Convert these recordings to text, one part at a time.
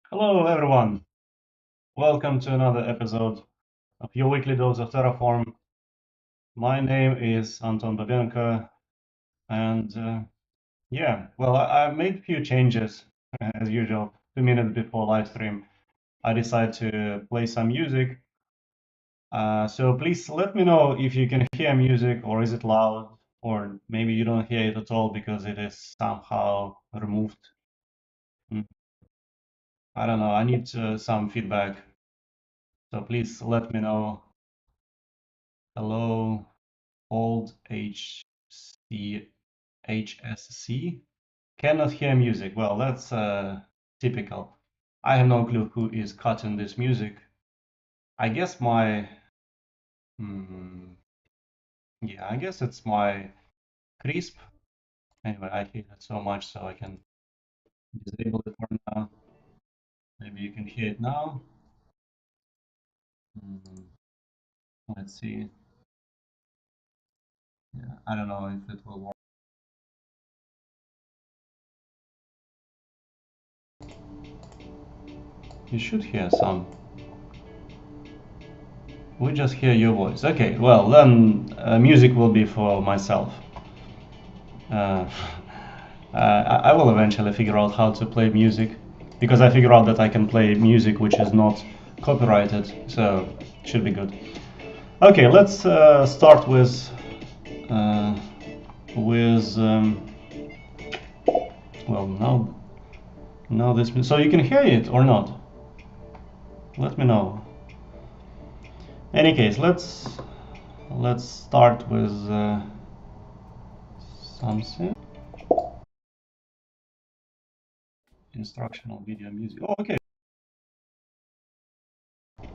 Hello, everyone. Welcome to another episode of your weekly dose of Terraform. My name is Anton Babenko, and I made a few changes as usual. 2 minutes before live stream, I decided to play some music. So please let me know if you can hear music, or is it loud, or maybe you don't hear it at all because it is somehow removed. Mm, I don't know. I need some feedback. So please let me know. Hello. Old HSC cannot hear music. Well, that's typical. I have no clue who is cutting this music. I guess hmm, I guess it's my crisp. Anyway, I hate it so much, so I can disable it for now. Maybe you can hear it now. Hmm, let's see. Yeah, I don't know if it will work. You should hear some. We just hear your voice. Okay, well, then music will be for myself. Uh, I will eventually figure out how to play music because I figure out that I can play music which is not copyrighted, so it should be good. Okay, let's start uh, with well now this, so you can hear it or not. Let me know. Any case, let's start with something. Instructional video music. Oh, okay.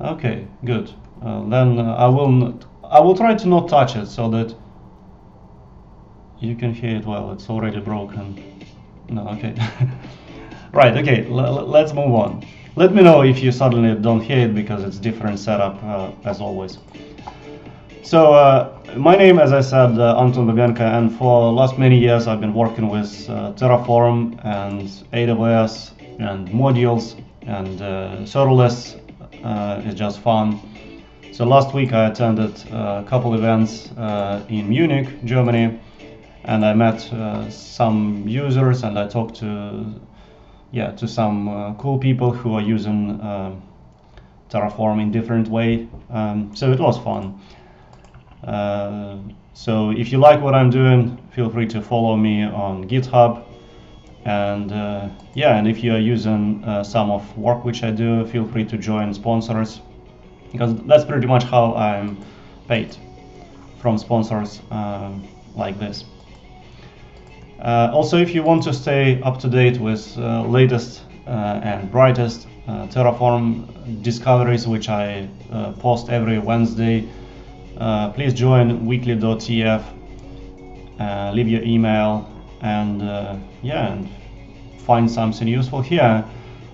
Okay, good. Then I will try to not touch it so that you can hear it well. It's already broken. No, okay. Right, okay, let's move on. Let me know if you suddenly don't hear it because it's different setup as always. So my name, as I said, Anton Babenko, and for last many years I've been working with Terraform and AWS and modules, and serverless is just fun. So last week I attended a couple events in Munich, Germany, and I met some users, and I talked to some cool people who are using Terraform in different way. So it was fun. So if you like what I'm doing, feel free to follow me on GitHub. And and if you are using some of work which I do, feel free to join sponsors, because that's pretty much how I'm paid, from sponsors like this. Also, if you want to stay up to date with latest and brightest Terraform discoveries, which I post every Wednesday, please join weekly.tf, leave your email, and and find something useful here.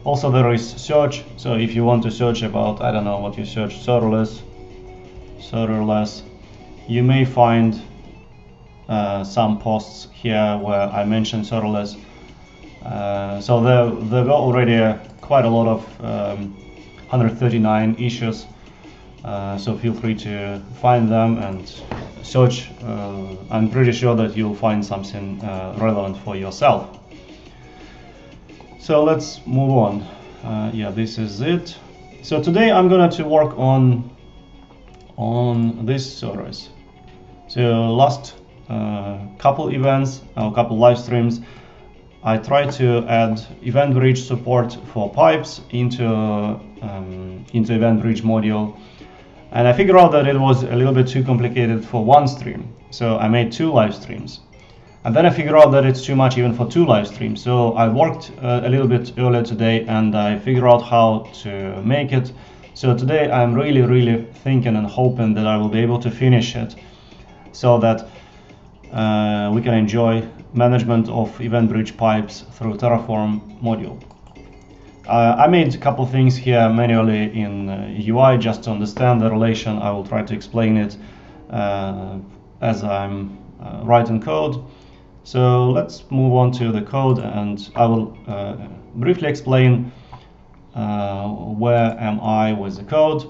Also, there is search, so if you want to search about, I don't know what you search, serverless, you may find some posts here where I mentioned serverless. So there were already quite a lot of 139 issues. So feel free to find them and search. I'm pretty sure that you'll find something relevant for yourself. So let's move on. This is it. So today I'm going to work on this service. So last couple events, or couple live streams, I tried to add EventBridge support for pipes into EventBridge module, and I figured out that it was a little bit too complicated for one stream. So I made 2 live streams. And then I figured out that it's too much even for 2 live streams. So I worked a little bit earlier today, and I figured out how to make it. So today I'm really thinking and hoping that I will be able to finish it, so that we can enjoy management of EventBridge pipes through Terraform module. I made a couple things here manually in UI just to understand the relation. I will try to explain it as I'm writing code. So let's move on to the code, and I will briefly explain where am I with the code?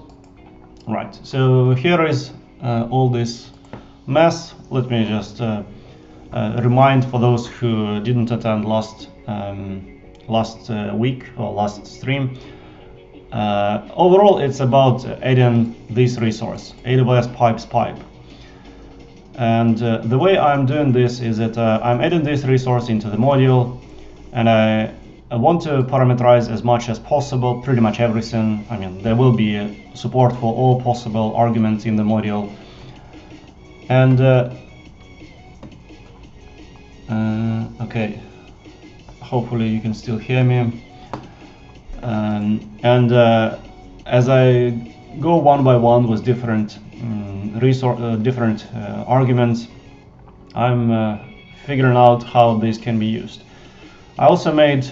Right, so here is all this mess. Let me just remind for those who didn't attend last week or last stream. Overall, it's about adding this resource, AWS Pipes pipe. And the way I'm doing this is that I'm adding this resource into the module, and I want to parameterize as much as possible, pretty much everything. I mean, there will be support for all possible arguments in the module. And okay, hopefully you can still hear me. As I go one by one with different arguments, I'm figuring out how this can be used. I also made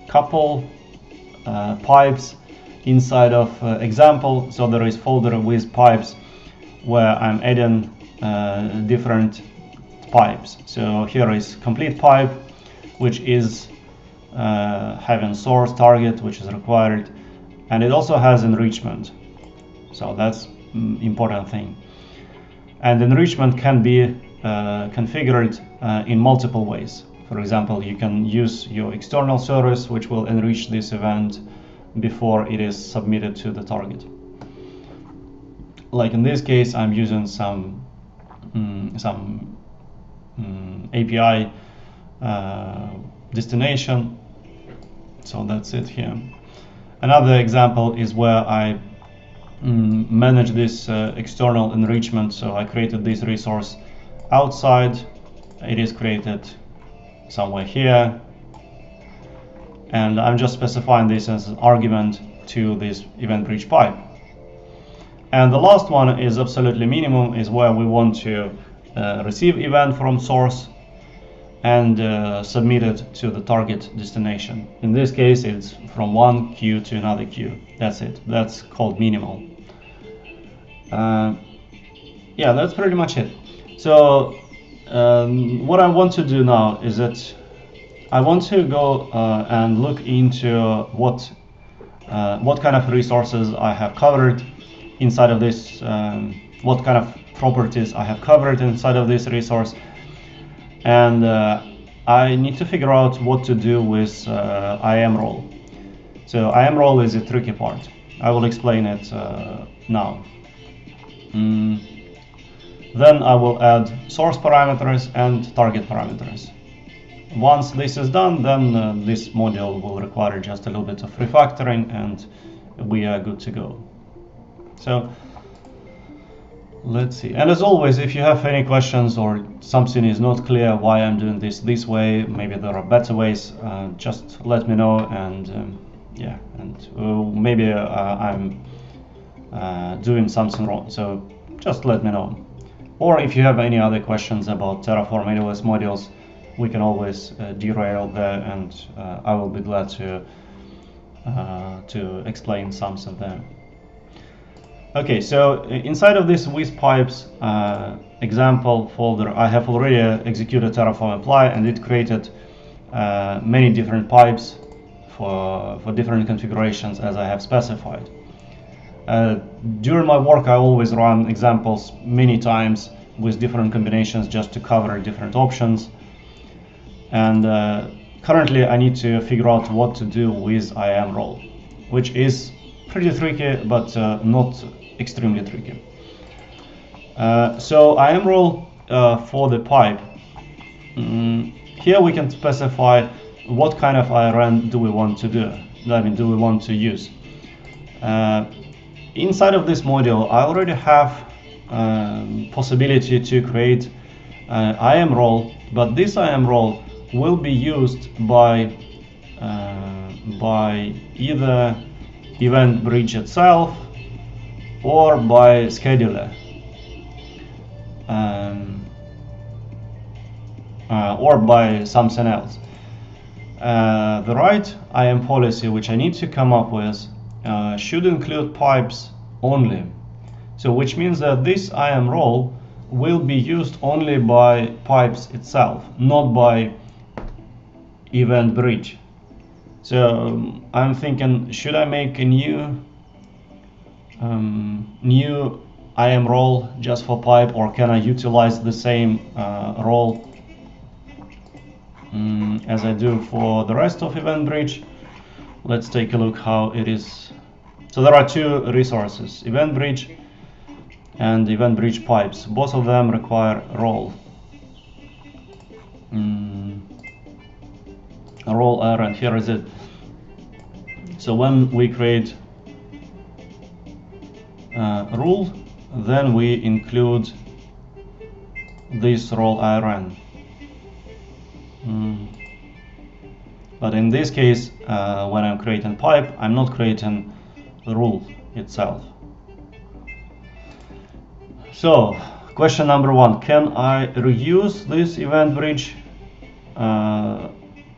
couple pipes inside of example. So there is folder with pipes where I'm adding different pipes. So here is complete pipe, which is having source target, which is required, and it also has enrichment. So that's important thing. And enrichment can be configured in multiple ways. For example, you can use your external service, which will enrich this event before it is submitted to the target. Like in this case, I'm using some API destination. So that's it here. Another example is where I manage this external enrichment. So I created this resource outside. It is created somewhere here, and I'm just specifying this as an argument to this EventBridge pipe. And the last one is absolutely minimum, is where we want to receive event from source and submit it to the target destination. In this case, it's from one queue to another queue. That's it. That's called minimal. Yeah, that's pretty much it. So what I want to do now is that I want to go and look into what kind of resources I have covered inside of this, what kind of properties I have covered inside of this resource, and I need to figure out what to do with IAM role. So IAM role is a tricky part. I will explain it now. Then I will add source parameters and target parameters. Once this is done, then this module will require just a little bit of refactoring, and we are good to go. So let's see. And as always, if you have any questions or something is not clear why I'm doing this way, maybe there are better ways, just let me know, and yeah, and maybe I'm doing something wrong, so just let me know. Or if you have any other questions about Terraform AWS modules, we can always derail there, and I will be glad to explain something there. Okay, so inside of this with pipes example folder, I have already executed Terraform apply, and it created many different pipes for different configurations as I have specified. During my work, I always run examples many times with different combinations just to cover different options. And currently I need to figure out what to do with IAM role, which is pretty tricky, but not extremely tricky. So IAM role for the pipe. Here we can specify what kind of IRN do we want to do. I mean, do we want to use? Inside of this module, I already have possibility to create IAM role, but this IAM role will be used by either EventBridge itself or by scheduler, or by something else. The right IAM policy which I need to come up with should include pipes only. So which means that this IAM role will be used only by pipes itself, not by EventBridge. So I'm thinking, should I make a new IAM role just for pipe, or can I utilize the same role as I do for the rest of EventBridge? Let's take a look how it is. So there are two resources, EventBridge and EventBridge Pipes. Both of them require role. A role error, and here is it. So when we create a rule, then we include this role IRN. But in this case, when I'm creating pipe, I'm not creating the rule itself. So, question number one, can I reuse this EventBridge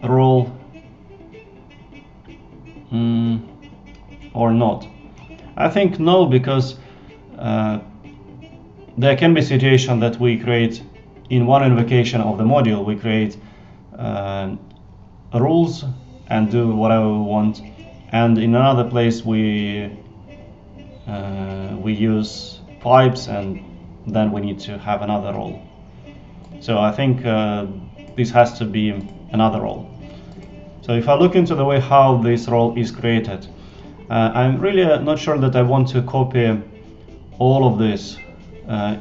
role or not? I think no, because there can be a situation that we create in one invocation of the module, we create rules and do whatever we want, and in another place we use pipes, and then we need to have another role. So I think this has to be another role. So if I look into the way how this role is created, I'm really not sure that I want to copy all of this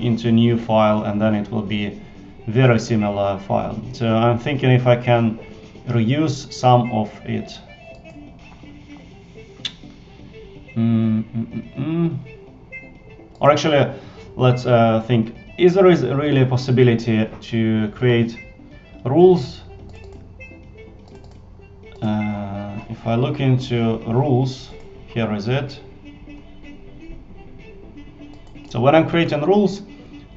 into a new file, and then it will be very similar file. So I'm thinking if I can reuse some of it. Or actually, let's think, is there really a possibility to create rules? If I look into rules, here is it. So when I'm creating rules,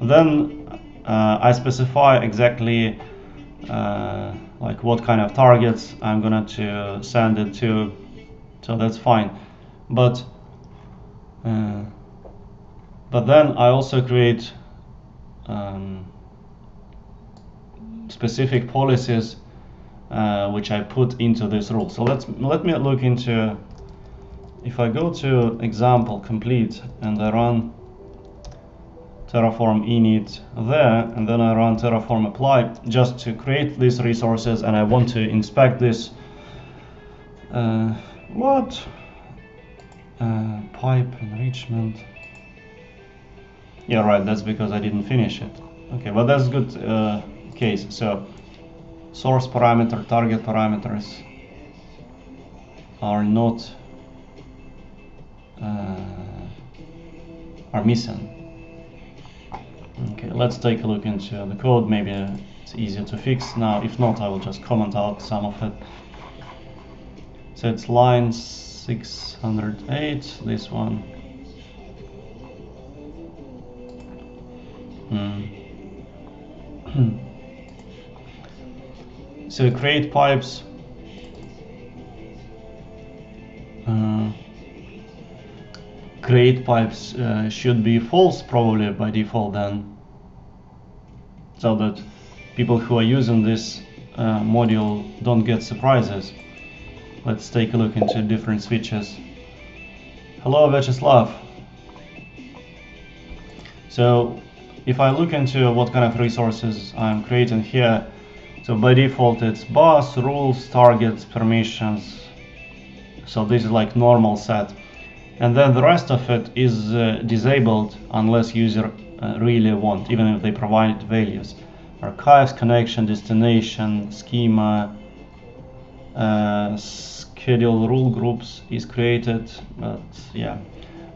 then I specify exactly like what kind of targets I'm going to send it to, so that's fine. But then I also create specific policies which I put into this rule. So let me look into, if I go to example complete and I run Terraform init there, and then I run Terraform apply just to create these resources, and I want to inspect this pipe enrichment. Yeah, right, that's because I didn't finish it. Okay, but that's good case. So source parameter, target parameters are not are missing. Okay, let's take a look into the code. Maybe it's easier to fix now. If not, I will just comment out some of it. So it's line 608, this one. So create pipes. Create pipes should be false probably by default then, so that people who are using this module don't get surprises. Let's take a look into different switches. Hello, Vyacheslav. So if I look into what kind of resources I'm creating here, so by default it's bus, rules, targets, permissions. So this is like normal set. And then the rest of it is disabled unless user really want, even if they provide values. Archives, connection, destination, schema, schedule rule groups is created, but yeah,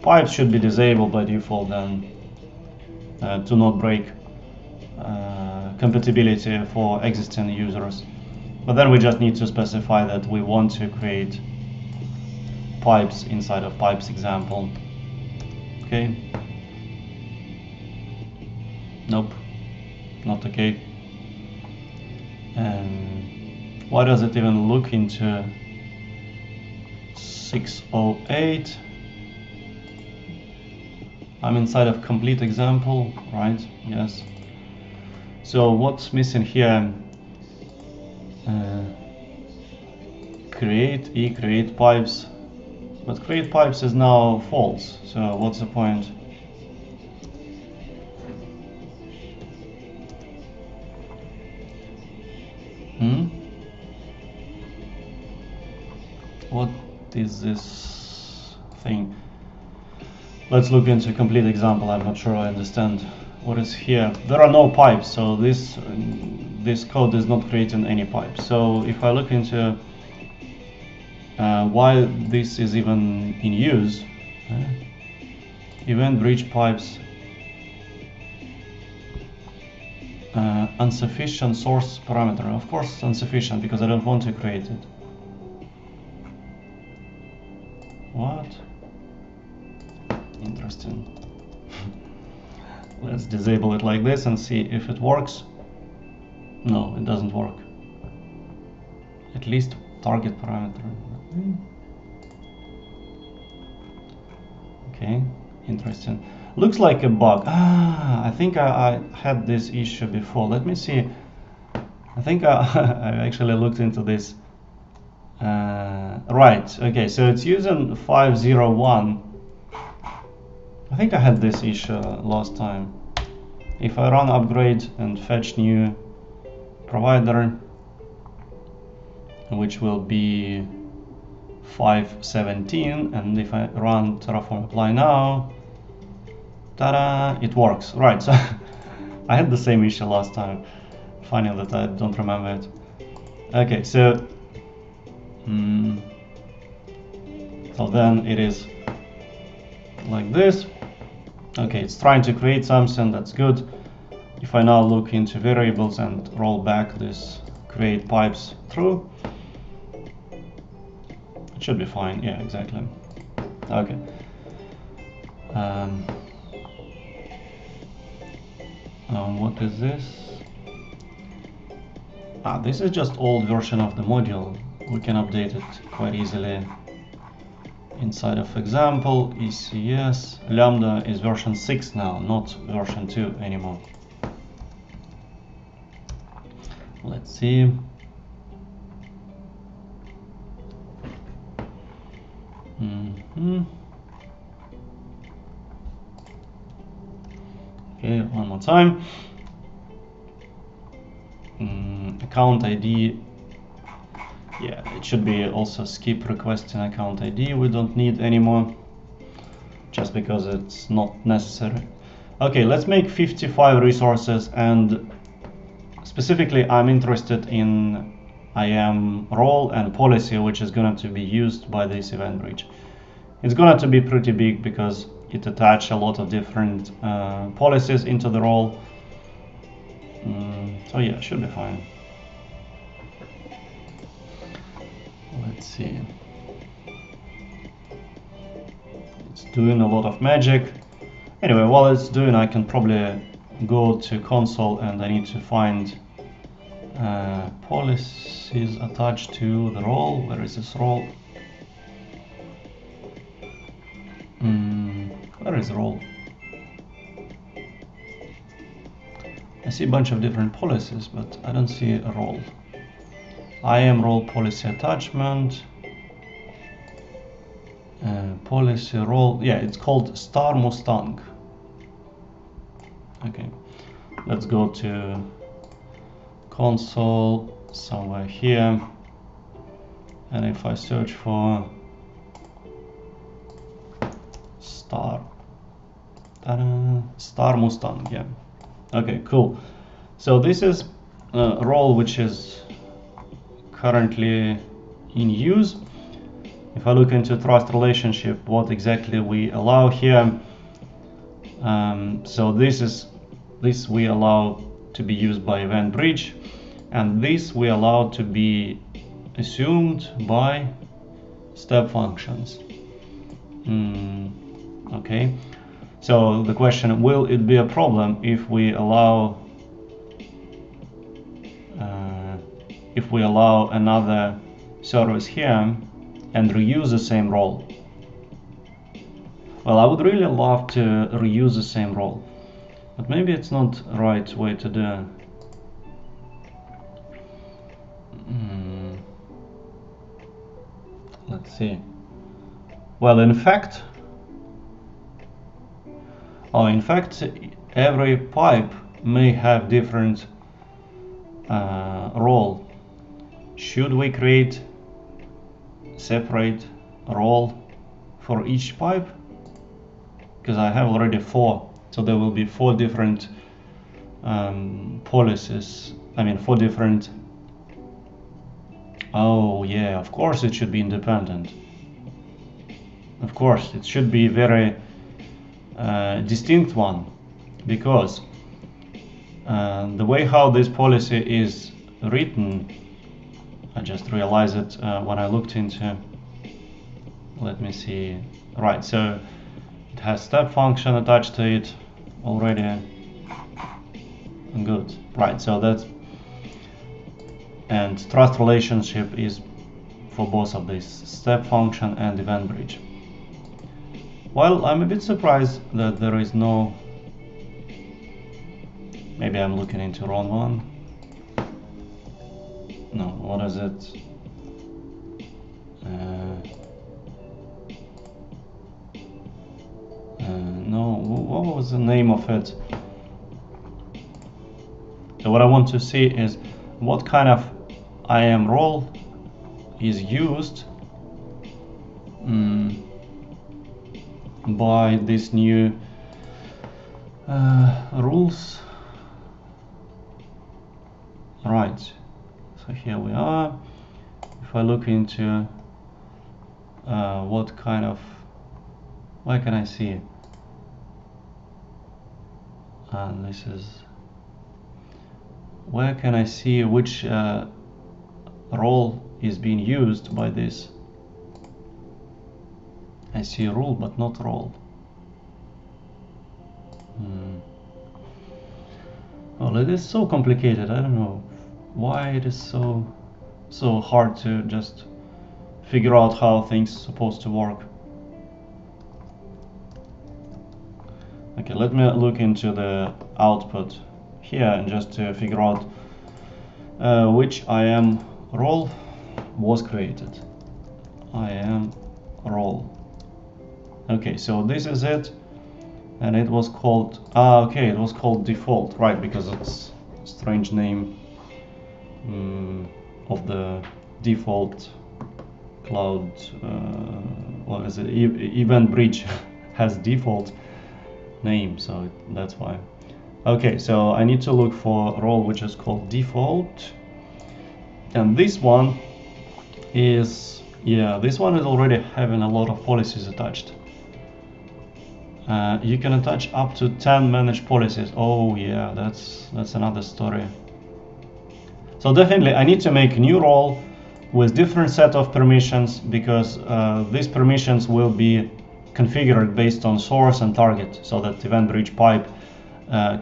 pipes should be disabled by default then to not break compatibility for existing users. But then we just need to specify that we want to create pipes inside of pipes example. Okay. Nope, not okay. And why does it even look into 608? I'm inside of complete example, right? Yes. So what's missing here? create pipes, but create pipes is now false, so what's the point? What is this thing? Let's look into a complete example. I'm not sure I understand what is here. There are no pipes, so this code is not creating any pipes. So if I look into why this is even in use, EventBridge Pipes, insufficient source parameter. Of course it's insufficient because I don't want to create it. What? Interesting. Let's disable it like this and see if it works. No, it doesn't work. At least target parameter. Okay, interesting. Looks like a bug. I think I had this issue before. Let me see. I think I actually looked into this. Right, okay, so it's using 501. I think I had this issue last time. If I run upgrade and fetch new provider, which will be 517, and if I run Terraform apply now, ta-da, it works. Right, so I had the same issue last time. Funny that I don't remember it. Okay, so so then it is like this. Okay, it's trying to create something, that's good. If I now look into variables and roll back this create pipes through, it should be fine. Yeah, exactly. Okay. What is this? This is just old version of the module. We can update it quite easily. Inside of example, ECS, Lambda is version 6 now, not version 2 anymore. Let's see. Okay, one more time. Account ID. Yeah, it should be also skip requesting account ID. We don't need anymore, just because it's not necessary. Okay, let's make 55 resources, and specifically I'm interested in IAM role and policy, which is going to be used by this event bridge. It's going to be pretty big because it attaches a lot of different policies into the role. So yeah, should be fine. Let's see. It's doing a lot of magic. Anyway, while it's doing, I can probably go to console and I need to find policies attached to the role. Where is this role? Where is the role? I see a bunch of different policies, but I don't see a role. IAM role policy attachment, policy role. Yeah, it's called Star Mustang. Okay, let's go to console somewhere here, and if I search for Star Mustang, yeah. Okay, cool. So this is a role which is currently in use. If I look into trust relationship, what exactly we allow here, so this we allow to be used by EventBridge, and this we allow to be assumed by step functions. Okay, so the question, will it be a problem if we allow another service here and reuse the same role? Well, I would really love to reuse the same role, but maybe it's not the right way to do. Let's see. Well, in fact, every pipe may have different role. Should we create separate role for each pipe? Because I have already 4, so there will be 4 different policies. I mean 4 different. Oh yeah, of course it should be independent. Of course it should be very distinct one, because the way how this policy is written, I just realized it when I looked into, let me see, right, so it has step function attached to it already. Good, right, so that's, and trust relationship is for both of these, step function and EventBridge. Well, I'm a bit surprised that there is no, maybe I'm looking into wrong one. No, what is it? No, what was the name of it? So what I want to see is what kind of IAM role is used by this new rules. Right, so here we are. If I look into what kind of, where can I see it? And this is, where can I see which role is being used by this? I see rule but not role. Well, it is so complicated. I don't know why it is so hard to just figure out how things are supposed to work. Okay, let me look into the output here and just to figure out which IAM role was created. IAM role. Okay, so this is it, and it was called, okay, it was called default, right, because it's a strange name of the default cloud, what is it, EventBridge has default name, so that's why. Okay, so I need to look for a role which is called default, and this one is, yeah, this one is already having a lot of policies attached. You can attach up to 10 managed policies. Oh yeah, that's another story. So definitely I need to make a new role with different set of permissions, because these permissions will be configured based on source and target, so that EventBridge pipe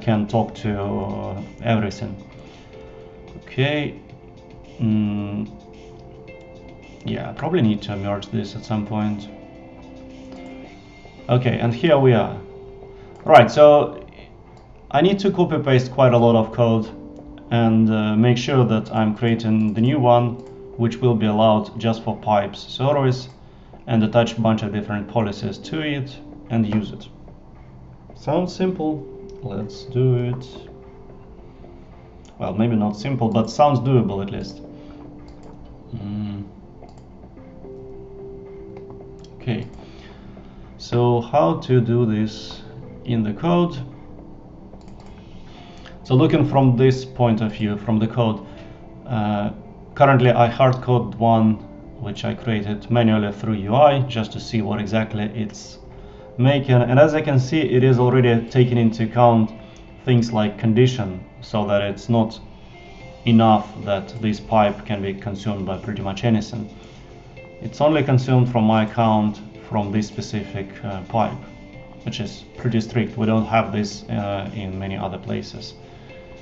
can talk to everything. Okay. Yeah, I probably need to merge this at some point. Okay, and here we are. Right, so I need to copy paste quite a lot of code and make sure that I'm creating the new one, which will be allowed just for pipes service, and attach a bunch of different policies to it and use it. Sounds simple. Let's do it. Well, maybe not simple, but sounds doable at least. Okay, so how to do this in the code? So looking from this point of view, from the code, currently I hard-coded one which I created manually through UI just to see what exactly it's making, and as I can see, it is already taking into account things like condition, so that it's not enough that this pipe can be consumed by pretty much anything. It's only consumed from my account from this specific pipe, which is pretty strict. We don't have this in many other places.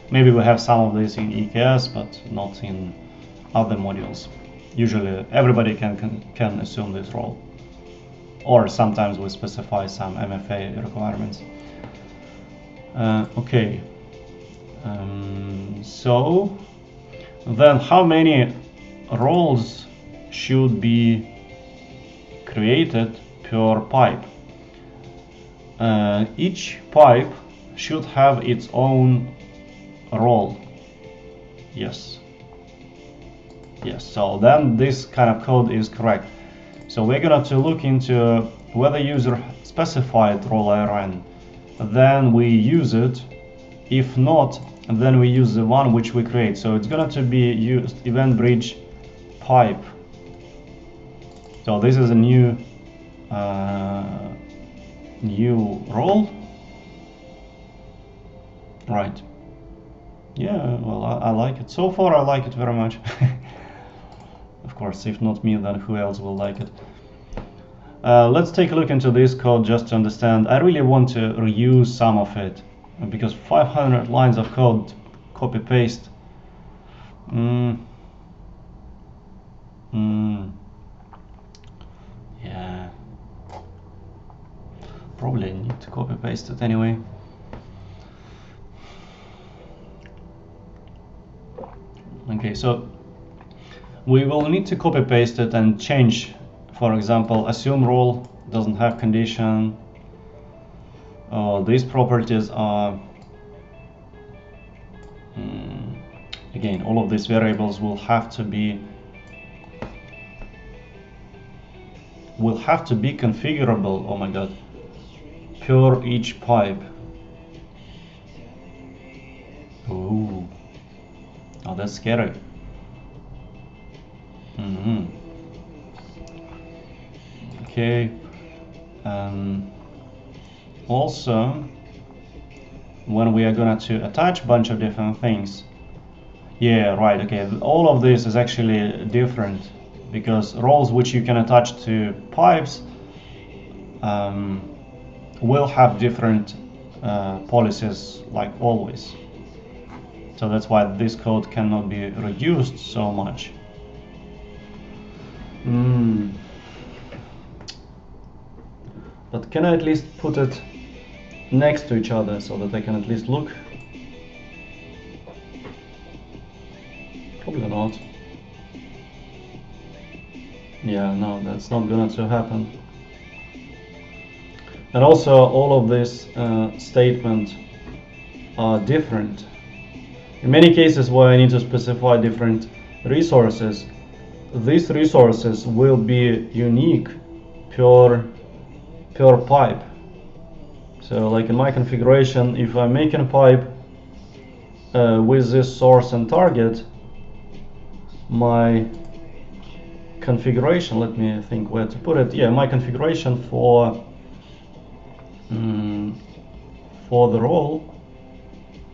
Maybe we have some of this in EKS, but not in other modules. Usually everybody can assume this role, or sometimes we specify some MFA requirements. Okay, so then how many roles should be created per pipe. Each pipe should have its own role. Yes. So then this kind of code is correct. So we're gonna to look into whether user specified role ARN, then we use it. If not, then we use the one which we create. So it's gonna to be used EventBridge pipe. So this is a new role, right? Yeah, well, I like it. So far I like it very much. Of course, if not me, then who else will like it? Let's take a look into this code just to understand. I really want to reuse some of it, because 500 lines of code, copy paste. Yeah, probably need to copy paste it anyway. Okay, so we will need to copy paste it and change, for example, assume role doesn't have condition. These properties are again, all of these variables will have to be configurable. Oh my god, per each pipe. Ooh. Oh, that's scary. Okay. Also, when we are gonna to attach a bunch of different things. Yeah, right. Okay. All of this is actually different, because roles which you can attach to pipes will have different policies, like always. So that's why this code cannot be reduced so much. But can I at least put it next to each other so that I can at least look? Probably not. Yeah, no, that's not gonna to happen. And also, all of this statement are different. In many cases where I need to specify different resources, these resources will be unique per pipe. So like in my configuration, if I'm making a pipe with this source and target, my configuration, let me think where to put it. Yeah, my configuration for the role,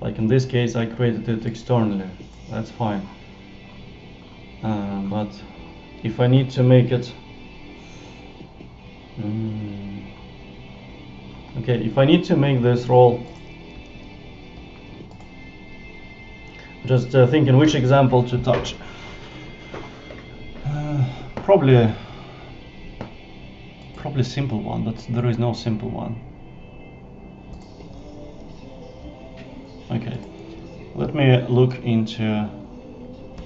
like in this case I created it externally, that's fine. But if I need to make it okay, if I need to make this role, just thinking which example to touch. Probably simple one, but there is no simple one. Okay, let me look into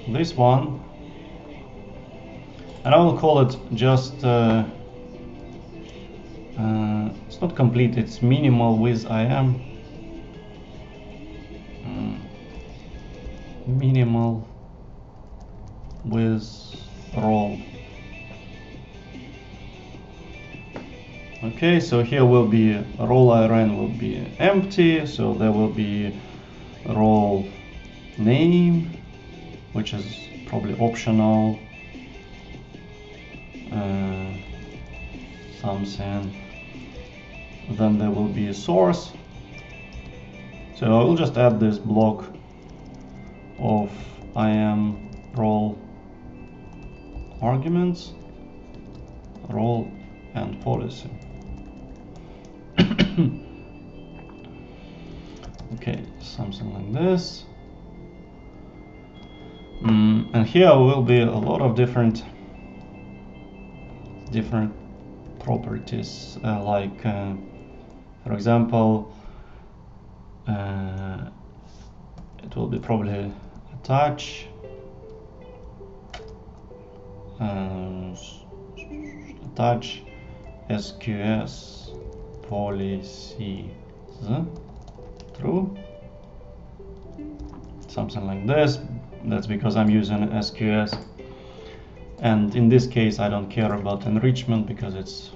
this one, and I will call it just it's not complete, it's minimal with IAM. Minimal with role. Okay, so here will be role ARN will be empty, so there will be role name, which is probably optional, something. Then there will be a source. So I will just add this block of IAM role arguments, role and policy. Okay, something like this. And here will be a lot of different properties, like for example, it will be probably attach attach SQS policies. True. Something like this. That's because I'm using SQS. And in this case, I don't care about enrichment because it's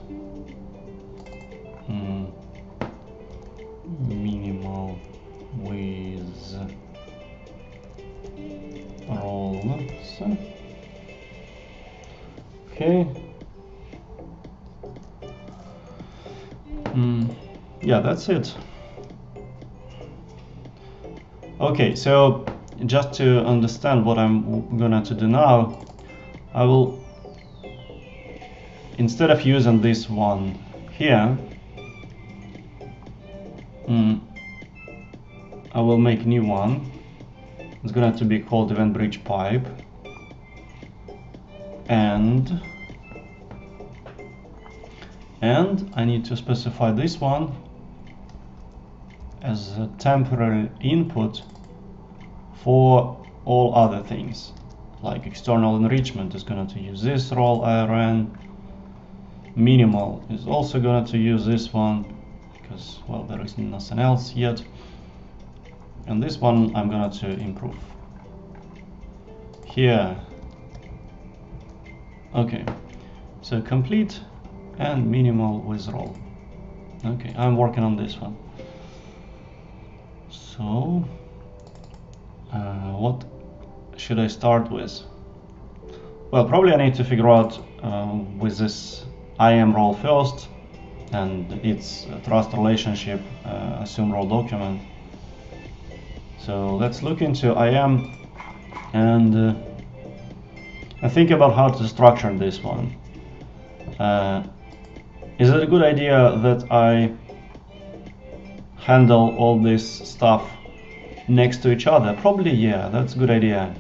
minimal with roles. Okay. Yeah, that's it. Okay, so just to understand what I'm gonna to do now, I will, instead of using this one here, I will make new one. It's going to be called EventBridge Pipe, and I need to specify this one as a temporary input for all other things, like external enrichment is going to use this role IRN. Minimal is also going to use this one because, well, there is nothing else yet. And this one I'm going to improve here. Okay, so complete and minimal with role. Okay, I'm working on this one. So what should I start with? Well, probably I need to figure out with this IAM role first and its trust relationship assume role document. So let's look into IAM and think about how to structure this one. Is it a good idea that I handle all this stuff next to each other? Probably, yeah, that's a good idea.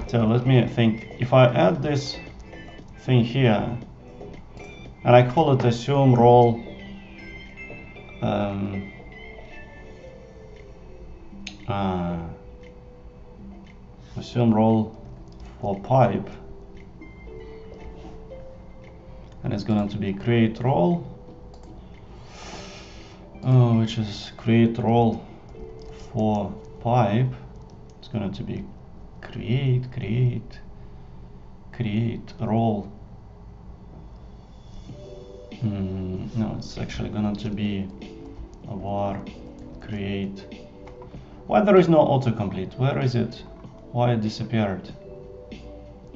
So let me think. If I add this thing here and I call it assume role assume role for pipe, and it's going to be create role, which is create role for pipe. It's going to be create role. No, it's actually going to be a var create. Why there is no autocomplete? Where is it? Why it disappeared?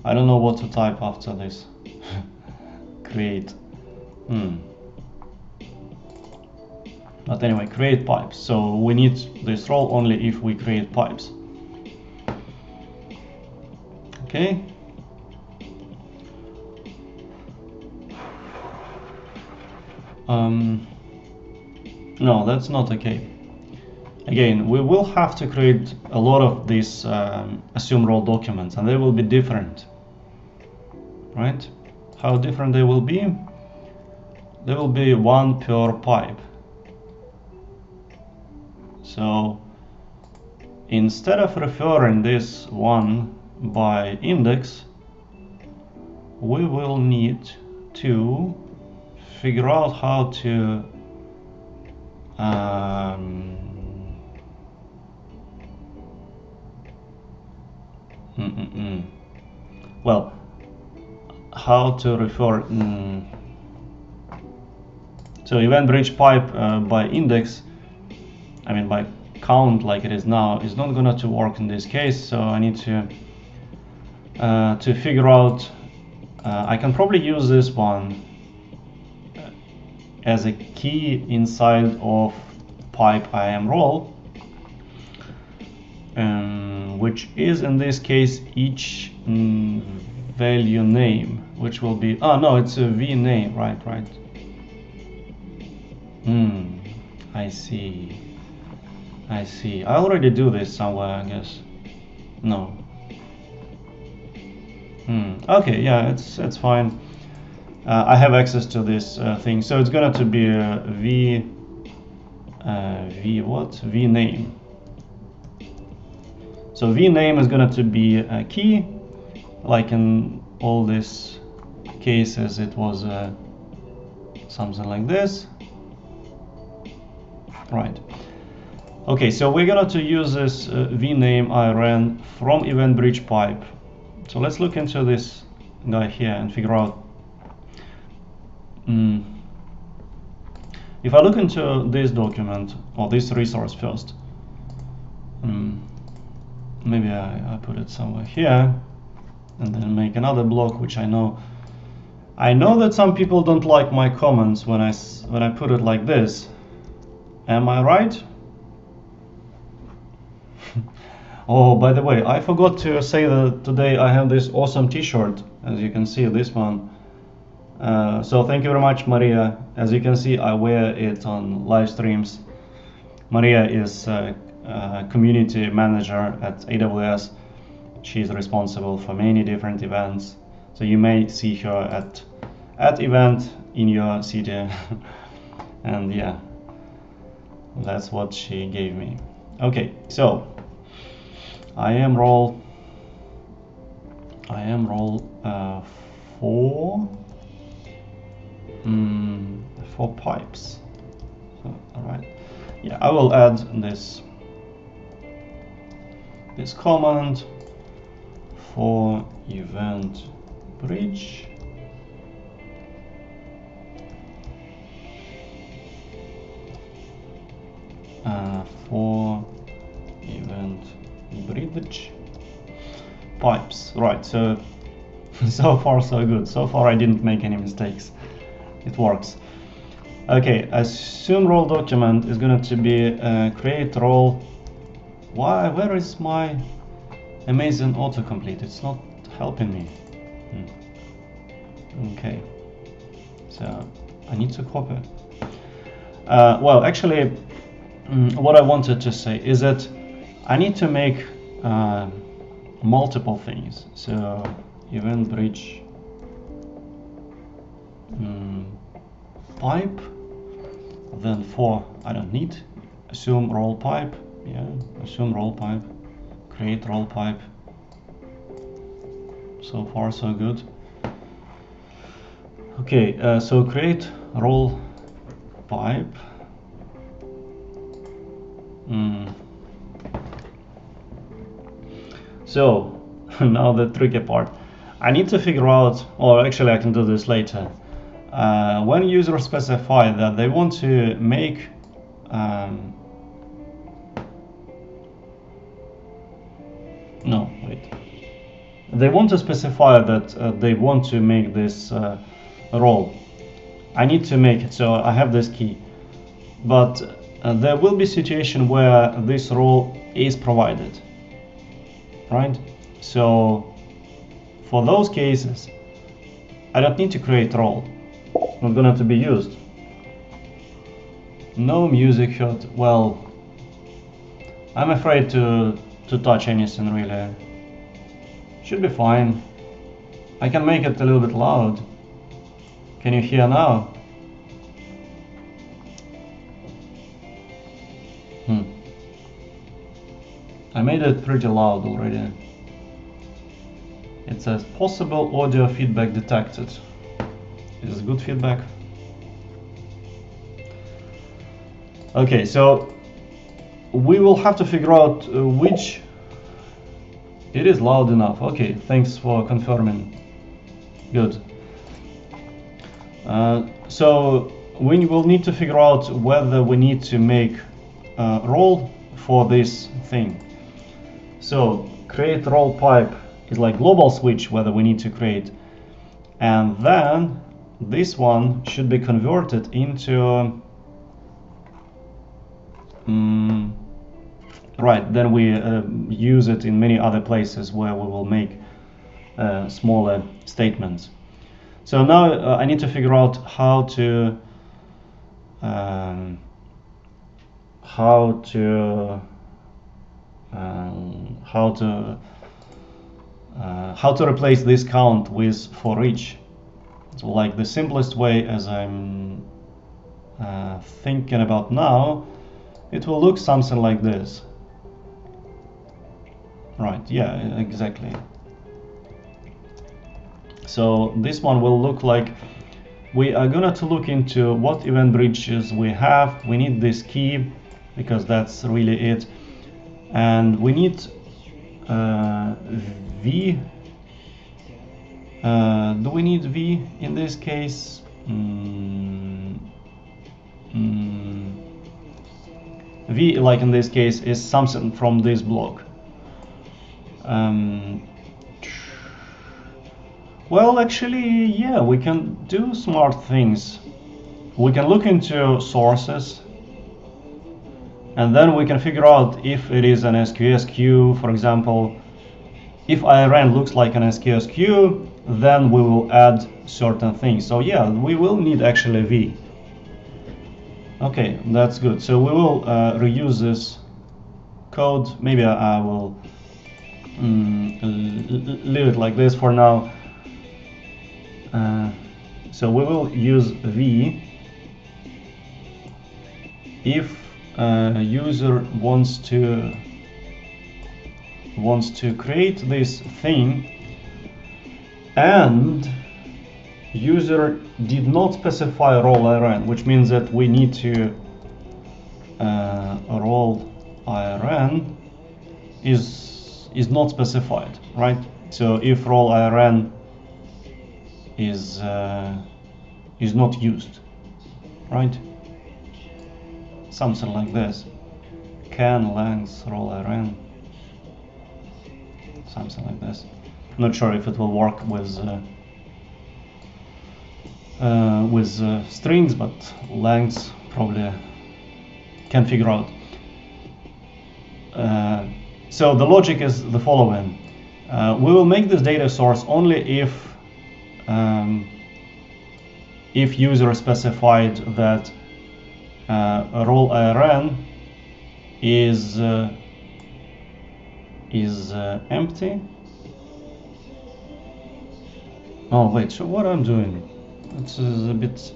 I don't know what to type after this. Create. But anyway, create pipes. So we need this role only if we create pipes. Okay. No, that's not okay. Again, we will have to create a lot of these assume role documents, and they will be different, right? How different they will be? There will be one per pipe. So instead of referring this one by index, we will need to figure out how to well, how to refer so EventBridge pipe by index, I mean by count like it is now, is not gonna to work in this case. So I need to figure out, I can probably use this one as a key inside of pipe IAM role, which is in this case each value name, which will be, oh no, it's a v name, right. I see. I already do this somewhere, I guess. No. Okay, yeah, it's fine. I have access to this thing, so it's gonna to be a v name. So v name is gonna to be a key, like in all these cases, it was something like this. Right. Okay, so we're going to use this vname I ran from EventBridge Pipe. So let's look into this guy here and figure out. If I look into this document or this resource first, maybe I put it somewhere here and then make another block, which I know that some people don't like my comments when I put it like this. Am I right? Oh, by the way, I forgot to say that today I have this awesome t-shirt, as you can see, this one. So thank you very much, Maria. As you can see, I wear it on live streams. Maria is a community manager at AWS. She's responsible for many different events. So you may see her at event in your city. And yeah, that's what she gave me. Okay, so I am role 4 pipes. So, all right. Yeah, I will add this command for EventBridge. For EventBridge pipes. Right, so far so good. So far I didn't make any mistakes. It works. Okay, assume role document is going to be create role. Where is my amazing autocomplete? It's not helping me. Okay, so I need to copy. Well, actually, what I wanted to say is that I need to make multiple things. So EventBridge pipe, then for I don't need assume role pipe. Yeah, assume role pipe, create role pipe. So far so good. Okay, so create role pipe. So now the tricky part. I need to figure out, or actually I can do this later. When users specify that they want to make they want to specify that they want to make this role. I need to make it, so I have this key. But there will be a situation where this role is provided, right? So for those cases, I don't need to create role. It's not going to be used. No music heard. Well, I'm afraid to touch anything really. Should be fine. I can make it a little bit loud. Can you hear now? I made it pretty loud already. It says possible audio feedback detected. Is this good feedback? Okay, so we will have to figure out which. It is loud enough. Okay, thanks for confirming. Good. So we will need to figure out whether we need to make a role for this thing. So create role pipe is like global switch, whether we need to create, and then this one should be converted into right, then we use it in many other places where we will make smaller statements. So now I need to figure out how to replace this count with for each. So like the simplest way, as I'm thinking about now, it will look something like this. Right, yeah, exactly. So this one will look like, we are gonna to look into what event bridges we have. We need this key because that's really it, and we need V. Do we need V in this case? V, like in this case, is something from this block. Well, actually, yeah, we can do smart things. We can look into sources, and then we can figure out if it is an SQS queue, for example. If IRN looks like an SQS queue, then we will add certain things. So yeah, we will need actually V. Okay, that's good. So we will reuse this code. Maybe I will leave it like this for now. So we will use V if user wants to create this thing and user did not specify role IRN, which means that we need to role IRN is not specified, right? So if role IRN is not used, right? Something like this. Can length role IRN, something like this. Not sure if it will work with strings, but lengths probably can figure out. So the logic is the following: we will make this data source only if user specified that role IRN is empty. Oh wait, so what I'm doing? It's a bit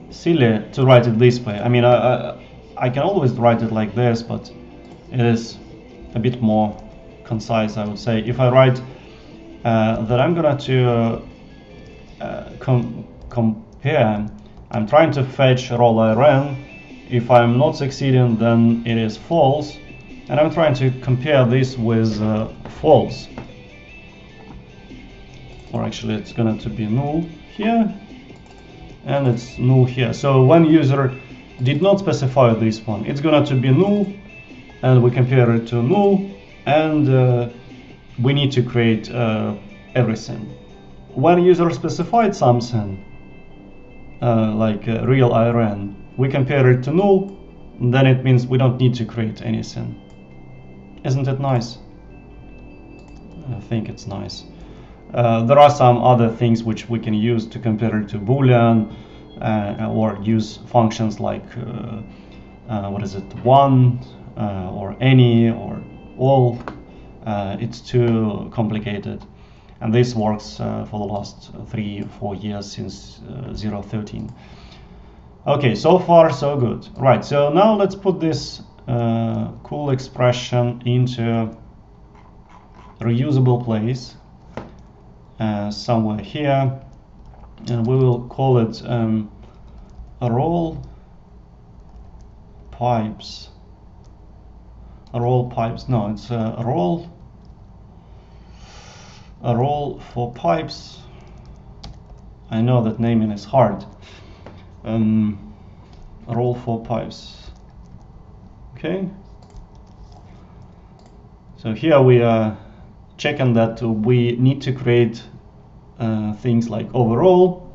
silly to write it this way. I mean, I can always write it like this, but it is a bit more concise, I would say. If I write that I'm gonna to compare, I'm trying to fetch role IRN. If I'm not succeeding, then it is false, and I'm trying to compare this with false. Or actually, it's going to be null here, and it's null here. So when user did not specify this one, it's going to be null, and we compare it to null, and we need to create everything. When user specified something, like real IRN, we compare it to null, then it means we don't need to create anything. Isn't it nice? I think it's nice. There are some other things which we can use to compare it to Boolean, or use functions like what is it, one, or any, or all. It's too complicated, and this works for the last 3-4 years since 0.13. Okay, so far so good. Right, so now let's put this cool expression into reusable place somewhere here, and we will call it role pipes. Role pipes. No, it's a role for pipes. I know that naming is hard. Role for pipes. Okay. So here we are checking that we need to create things like overall,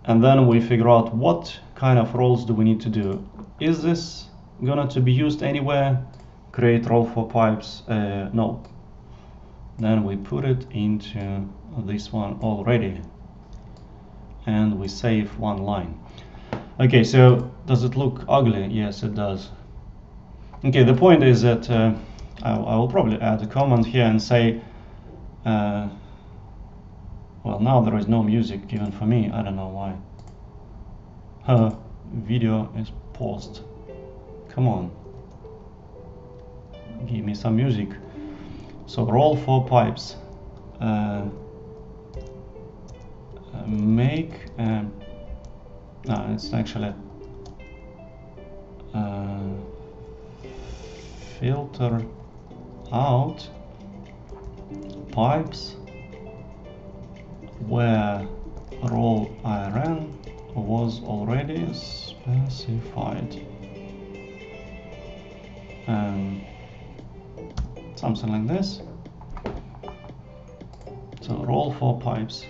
and then we figure out what kind of roles do we need to do. Is this gonna to be used anywhere? Create role for pipes? No. Then we put it into this one already, and we save one line. Okay, so does it look ugly? Yes, it does. Okay, the point is that I will probably add a comment here and say, well, now there is no music given for me. I don't know why. Video is paused. Come on, give me some music. So role for pipes. make no, it's actually filter out pipes where role IRN was already specified, something like this. So role for pipes,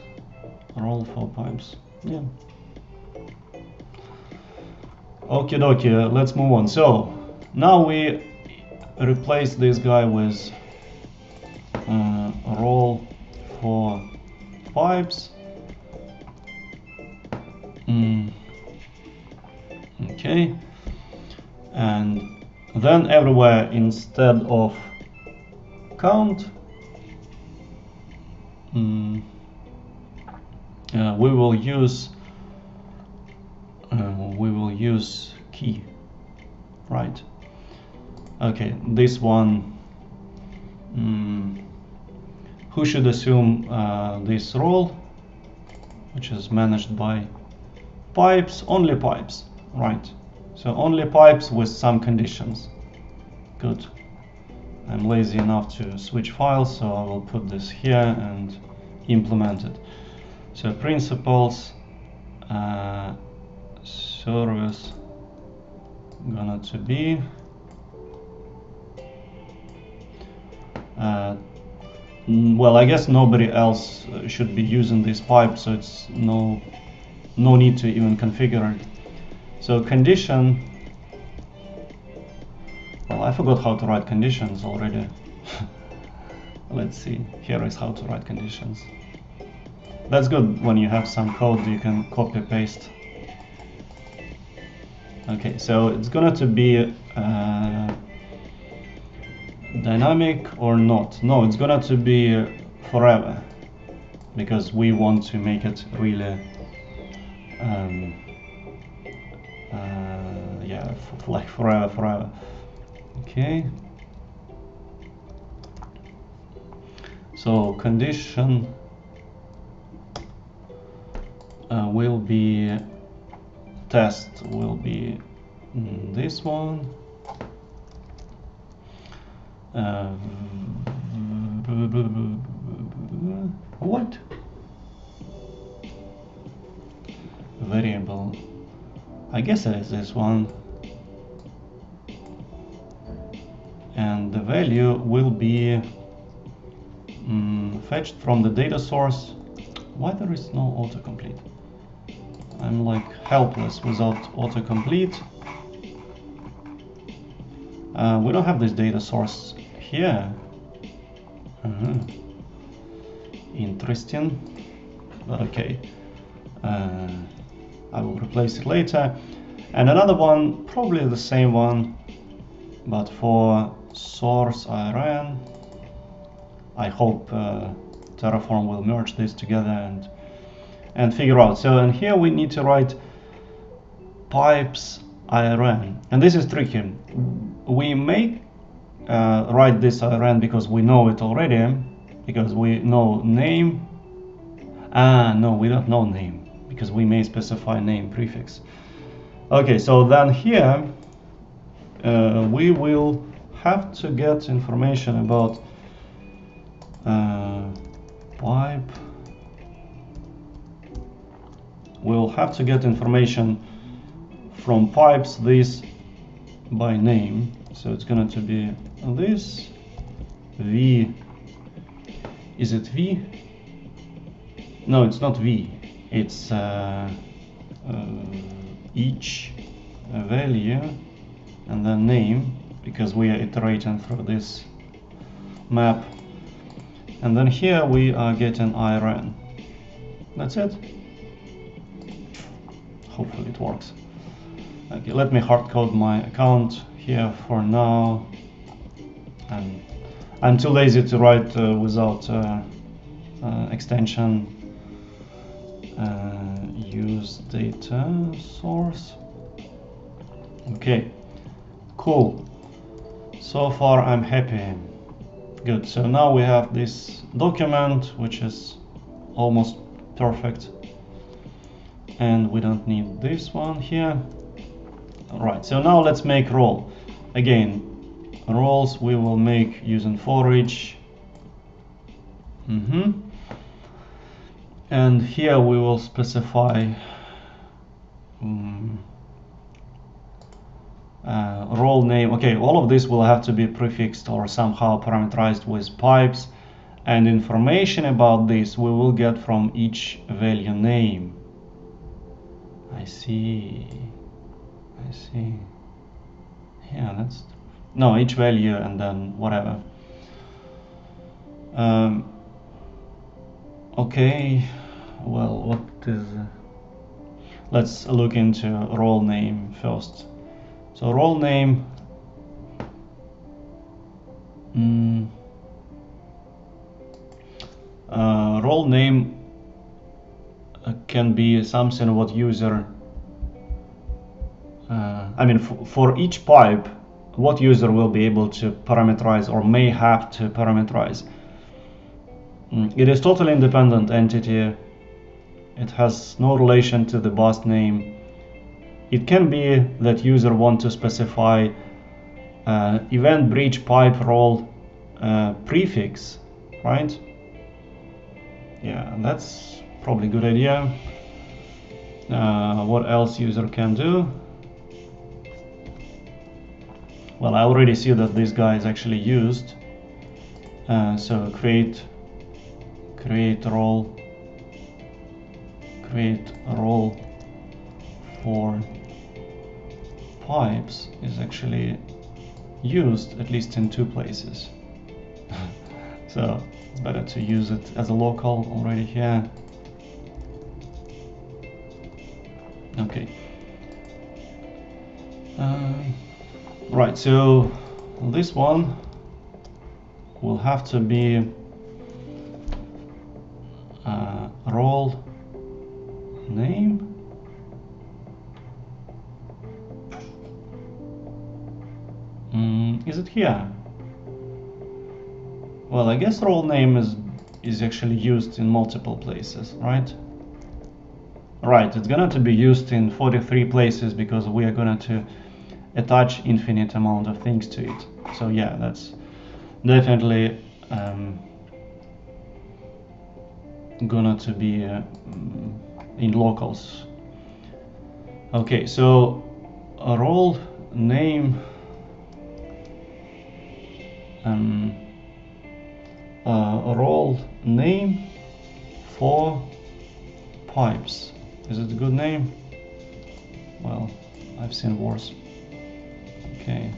yeah. Okie dokie, let's move on. So now we replace this guy with role for pipes. Okay, and then everywhere instead of count, we will use key, right? Okay, this one, who should assume this role, which is managed by pipes, only pipes, right? So only pipes with some conditions. Good. I'm lazy enough to switch files, so I will put this here and implement it. So principles, service gonna to be well, I guess nobody else should be using this pipe, so it's no need to even configure it. So condition, well, I forgot how to write conditions already. Let's see, here is how to write conditions. That's good when you have some code you can copy paste. Okay, so it's gonna to be dynamic or not. No, it's gonna to be forever, because we want to make it really yeah, like forever. Okay, so condition will be, test will be this one, what variable, I guess it is this one, and the value will be fetched from the data source. Why there is no autocomplete? I'm like helpless without autocomplete. We don't have this data source here. Interesting, but okay. I will replace it later. And another one, probably the same one, but for source IRN. I hope Terraform will merge this together and figure out. So, and here we need to write pipes IRN, and this is tricky. We may write this IRN because we know it already, because we know name. No, we don't know name, because we may specify name prefix. Okay, so then here we will have to get information about pipe. We'll have to get information from pipes this by name. So it's going to be this v. Is it v? No, it's not v. It's each value and then name, because we are iterating through this map. And then here we are getting IRN. That's it. Hopefully it works. Okay, let me hard code my account here for now. I'm too lazy to write without extension. Use data source. Okay, cool. So far I'm happy. Good. So now we have this document, which is almost perfect. and we don't need this one here. Right, so now let's make role. Again, roles we will make using for each. And here we will specify role name. Okay, all of this will have to be prefixed or somehow parameterized with pipes, and information about this we will get from each value name. I see. Yeah, that's no, each value and then whatever. Okay, well, what is let's look into role name first. So role name, role name can be something what user, I mean for each pipe what user will be able to parameterize or may have to parameterize. It is totally independent entity. It has no relation to the bus name. It can be that user want to specify EventBridge pipe role prefix, right? Yeah, that's probably a good idea. What else user can do? Well, I already see that this guy is actually used. So create role for pipes is actually used at least in 2 places. So it's better to use it as a local already here. Okay. Right, so this one will have to be role name. Is it here? Well, I guess role name is actually used in multiple places, right? Right, it's gonna to be used in 43 places because we are gonna to attach infinite amount of things to it. So yeah, that's definitely gonna to be in locals. Okay, so a role name a role name for pipes. Is it a good name? Well, I've seen worse. Okay,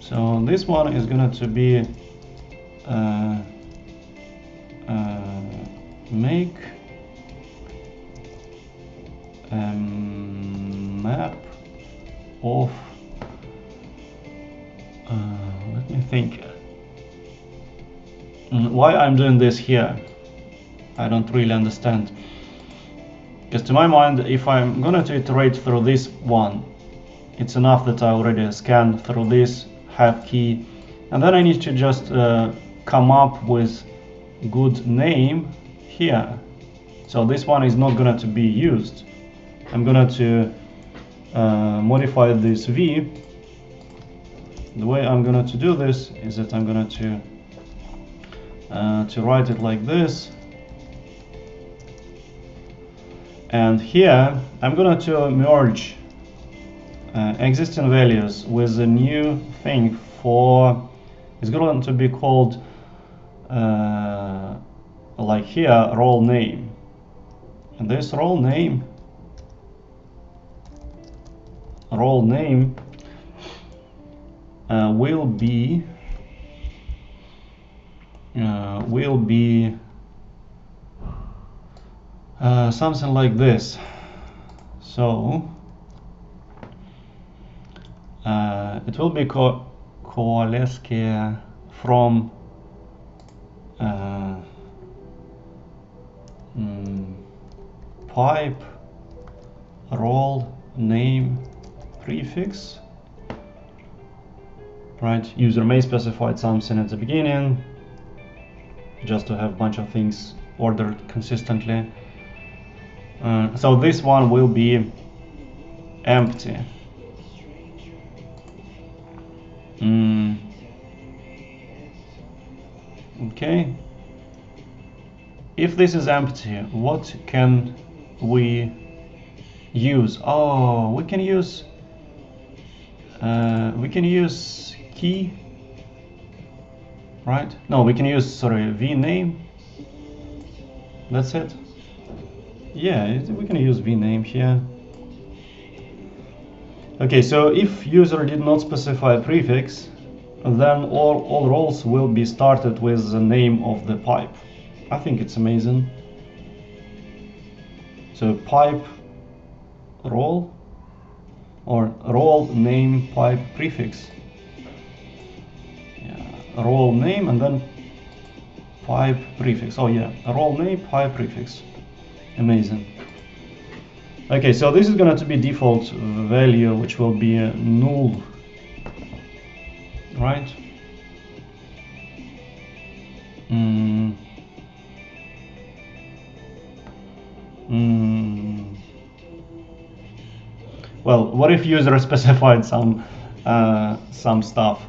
so this one is going to be make map of let me think why I'm doing this here. I don't really understand, because to my mind, if I'm gonna to iterate through this one, it's enough that I already scan through this, have key, and then I need to just come up with good name here. So this one is not gonna to be used. I'm gonna to modify this v. The way I'm gonna to do this is that I'm gonna to write it like this, and here I'm gonna to merge existing values with a new thing for, it's going to be called like here role name, and this role name will be something like this. So it will be coalesce from pipe role name prefix, right? User may specify something at the beginning just to have a bunch of things ordered consistently, So this one will be empty. Okay. If this is empty, what can we use? Oh, we can use key, right? No, we can use, sorry, vname. That's it. Yeah, we can use vname here. Okay, so if user did not specify a prefix, then all roles will be started with the name of the pipe. I think it's amazing. So pipe role, or role name pipe prefix. Yeah, role name and then pipe prefix. Oh yeah, role name pipe prefix. Amazing. Okay, so this is going to be default value, which will be null, right? Well, what if user specified some stuff?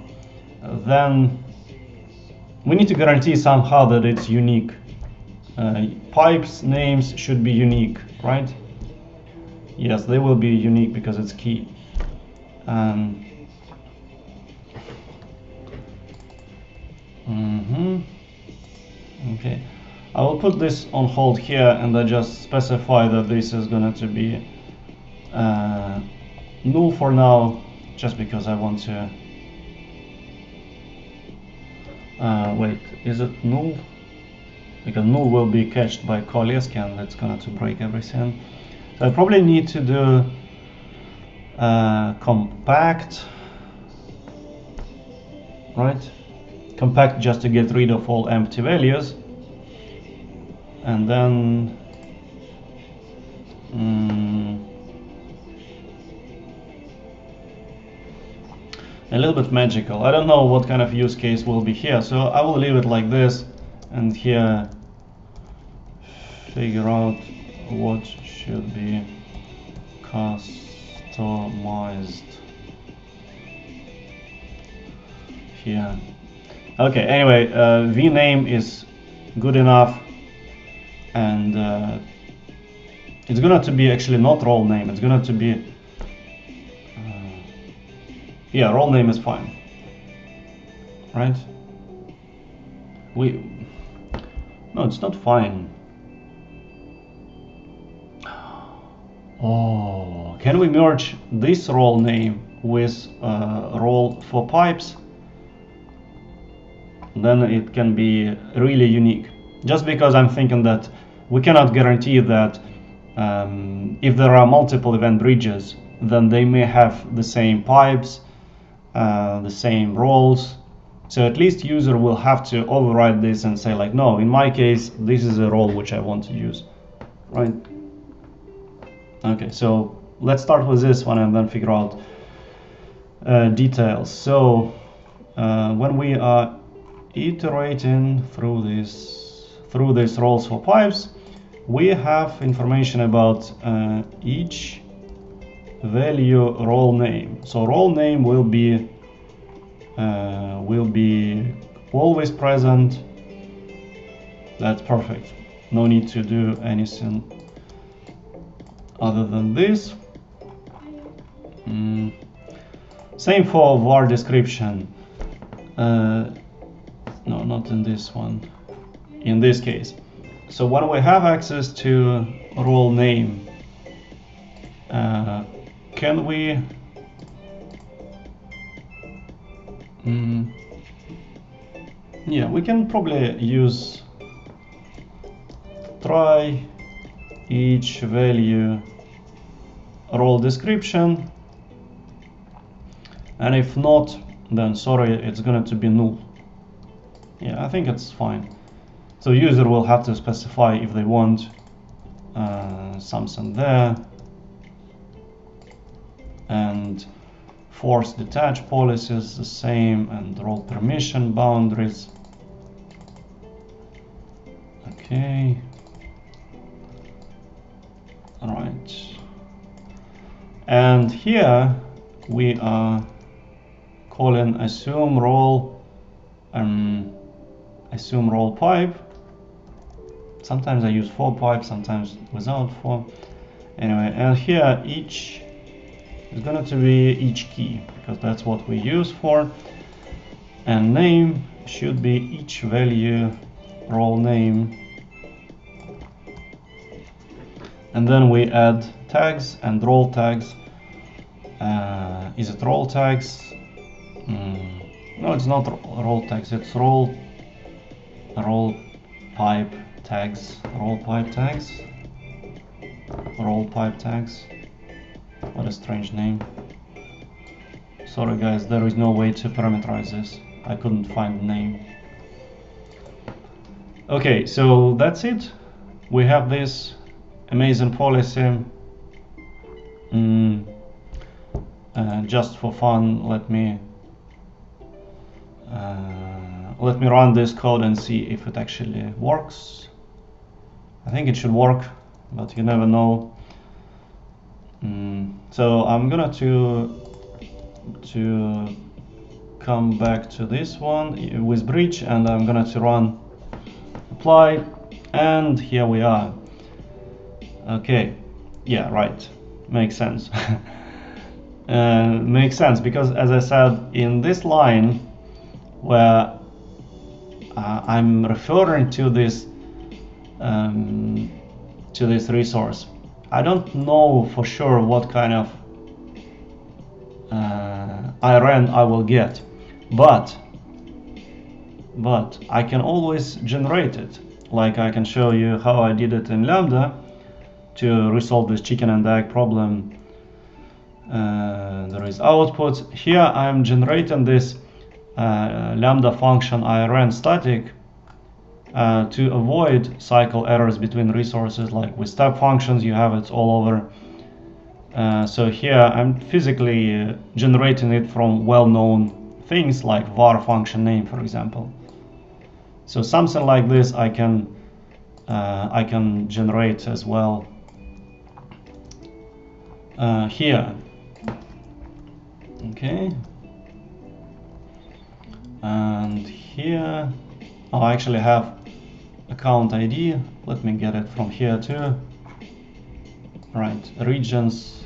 Then we need to guarantee somehow that it's unique. Pipes names should be unique, right? Yes, they will be unique because it's key. Okay, I will put this on hold here, and I just specify that this is going to be null for now, just because I want to. Wait, is it null? Because null will be cached by Koleski, and that's going to break everything. So I probably need to do compact, right? Compact just to get rid of all empty values, and then a little bit magical. I don't know what kind of use case will be here, so I will leave it like this, and here figure out what should be customized here. Okay, anyway, vname is good enough, and it's going to be actually not role name, it's going to be yeah, role name is fine, right? No, it's not fine. Oh, can we merge this role name with role for pipes? Then it can be really unique. Just because I'm thinking that we cannot guarantee that if there are multiple event bridges, then they may have the same pipes, the same roles. So at least user will have to override this and say like, no, in my case, this is a role which I want to use, right? Okay, so let's start with this one and then figure out details. So when we are iterating through these roles for pipes, we have information about each value role name. So role name will be always present. That's perfect. No need to do anything other than this. Same for var description. No, not in this one. In this case. So when we have access to role name, can we yeah, we can probably use try each value role description, and if not, then sorry, it's going to be null. Yeah, I think it's fine. So user will have to specify if they want something there, and force detach policies the same, and role permission boundaries. Okay. And here we are calling assume role pipe. Sometimes I use for pipe, sometimes without for. Anyway, and here each is going to be each key, because that's what we use for. And name should be each value role name. And then we add tags and role tags. Is it role tags? No, it's not role tags, it's role pipe tags. Role pipe tags. Role pipe tags. What a strange name. Sorry guys, there is no way to parameterize this. I couldn't find the name. Okay, so that's it. We have this amazing policy. Just for fun, let me run this code and see if it actually works. I think it should work, but you never know. So I'm gonna to come back to this one with bridge, and I'm gonna to run apply, and here we are. Okay, yeah, right, makes sense. Makes sense, because as I said, in this line where I'm referring to this resource, I don't know for sure what kind of IRN I will get, but I can always generate it. Like I can show you how I did it in Lambda to resolve this chicken and egg problem. There is output. Here I'm generating this Lambda function IRN static to avoid cycle errors between resources. Like with step functions, you have it all over. So here I'm physically generating it from well-known things like var function name, for example. So something like this I can generate as well here. Okay, and here I actually have account ID. Let me get it from here too. Right, regions,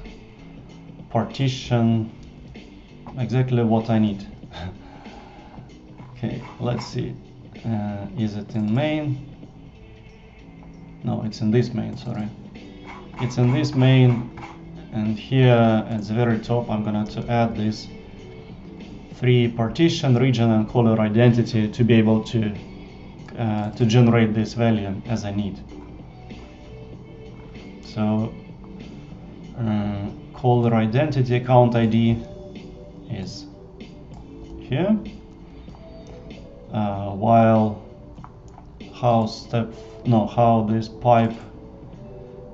partition, exactly what I need. Okay, let's see. Is it in main? No, it's in this main, sorry. It's in this main, and here at the very top I'm gonna to add this 3 partition, region and caller identity to be able to generate this value as I need. So caller identity account ID is here, while how this pipe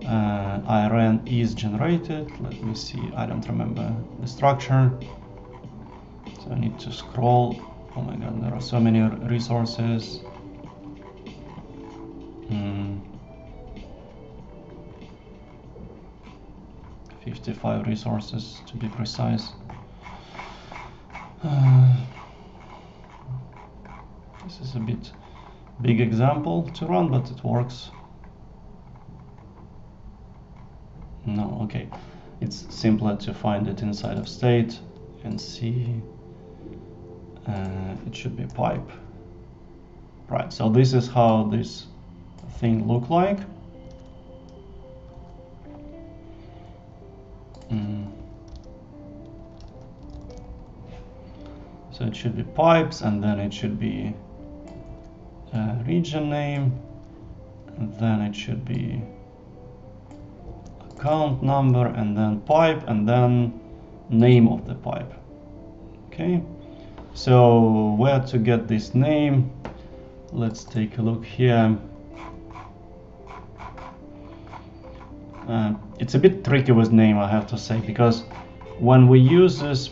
IRN is generated. Let me see, I don't remember the structure, so I need to scroll. Oh my god, there are so many resources. 55 resources to be precise. This is a bit big example to run, but it works. No, okay. It's simpler to find it inside of state and see. It should be pipe. Right, so this is how this thing look like. So it should be pipes, and then it should be region name, and then it should be account number, and then pipe, and then name of the pipe. Okay, so where to get this name? Let's take a look here. It's a bit tricky with name, I have to say, because when we use this,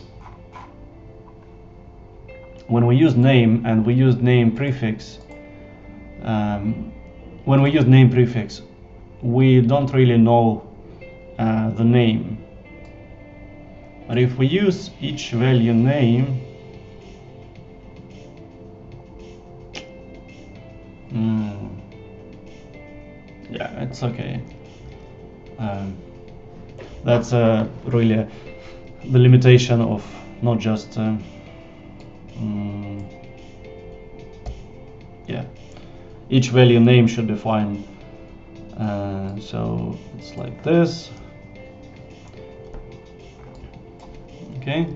when we use name and we use name prefix, we don't really know the name. But if we use each value name, yeah, it's okay. That's really the limitation of not just yeah, each value name should be fine. So it's like this. Okay,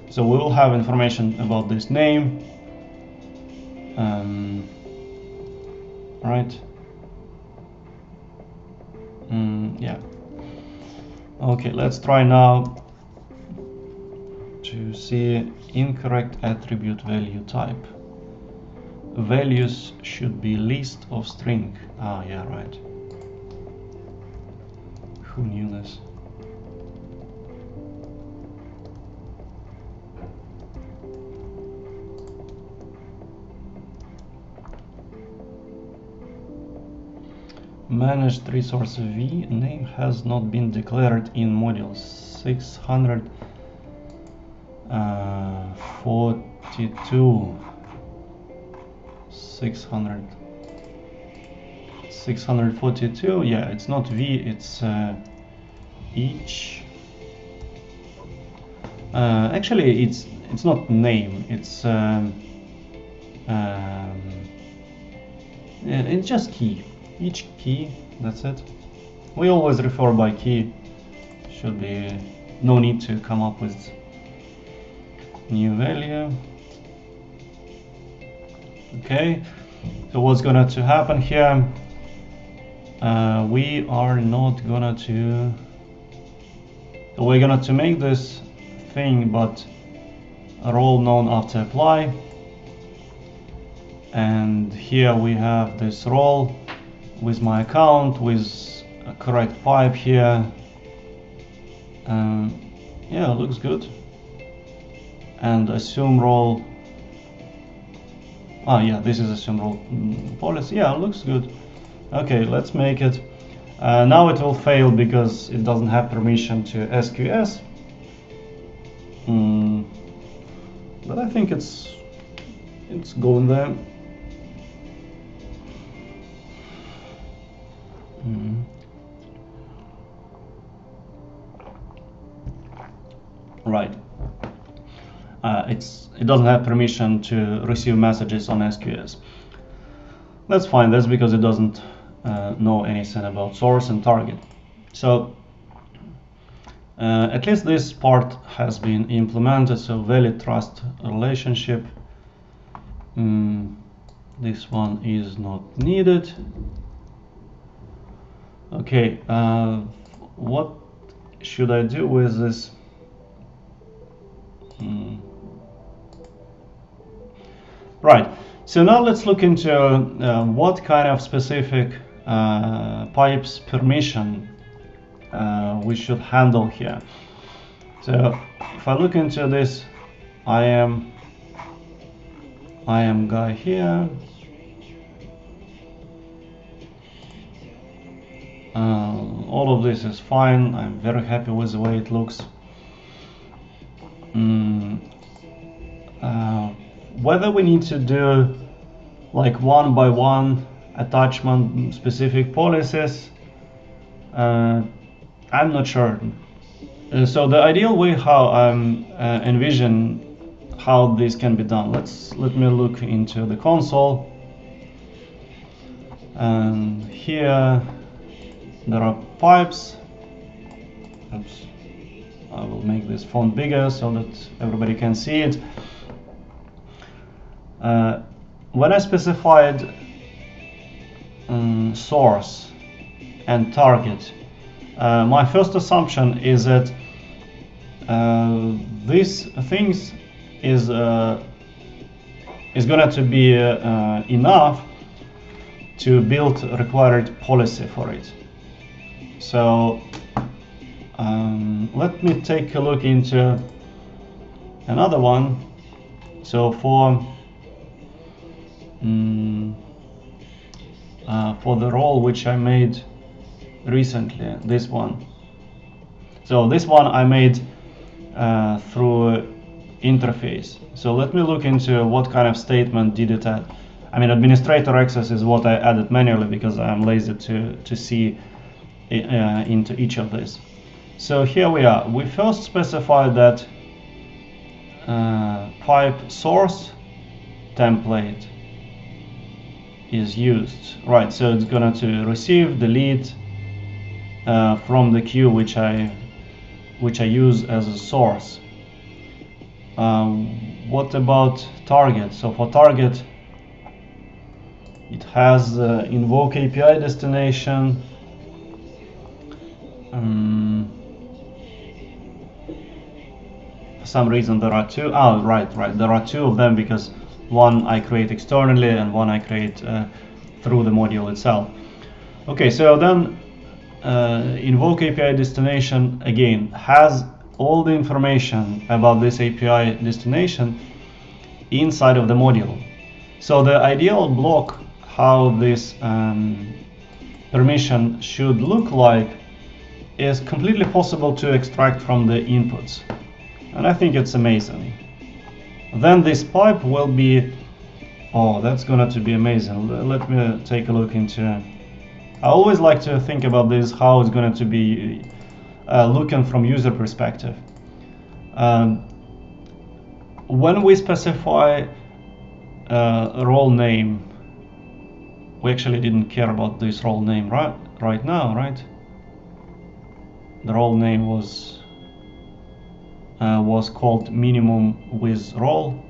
so we will have information about this name, right? Yeah. Okay, let's try now to see incorrect attribute value type. Values should be list of string. Ah, yeah, right. Who knew this? Managed resource V name has not been declared in module 642. 642, yeah, it's not V, it's each. Actually, it's not name, it's it's just key. Each key, that's it. We always refer by key. Should be no need to come up with new value. Okay, so what's gonna to happen here? We are not gonna to. So we're gonna to make this thing, but a role known after apply. And here we have this role with my account with a correct pipe here. Yeah, looks good. And assume role. Ah, yeah, this is assume role policy. Yeah, looks good. Okay, let's make it. Now it will fail because it doesn't have permission to SQS. But I think it's going there. Right. It doesn't have permission to receive messages on SQS. That's fine. That's because it doesn't know anything about source and target. So at least this part has been implemented. So valid trust relationship. This one is not needed. Okay. What should I do with this? Right, so now let's look into what kind of specific pipes permission we should handle here. So if I look into this IAM guy here, all of this is fine. I'm very happy with the way it looks. Whether we need to do like one by one attachment specific policies, I'm not sure. So the ideal way how I'm envision how this can be done. Let me look into the console. And here there are pipes. Oops. I will make this font bigger so that everybody can see it. When I specified source and target, my first assumption is that these things is going to be enough to build required policy for it. So let me take a look into another one. So for the role which I made recently, this one. So this one I made through interface. So let me look into what kind of statement did it add. I mean, administrator access is what I added manually because I'm lazy to see into each of these. So here we are. We first specify that pipe source template is used. Right, so it's going to receive, delete from the queue which I use as a source. What about target? So for target, it has invoke API destination. For some reason there are two. Oh, right. There are two of them because one I create externally and one I create through the module itself. Okay, so then invoke API destination again has all the information about this API destination inside of the module. So the ideal block, how this permission should look like, is completely possible to extract from the inputs. And I think it's amazing. Then this pipe will be, oh, that's going to be amazing. Let me take a look into, I always like to think about this, how it's going to be looking from user perspective. When we specify role name, we actually didn't care about this role name right now, right? The role name was called minimum with role.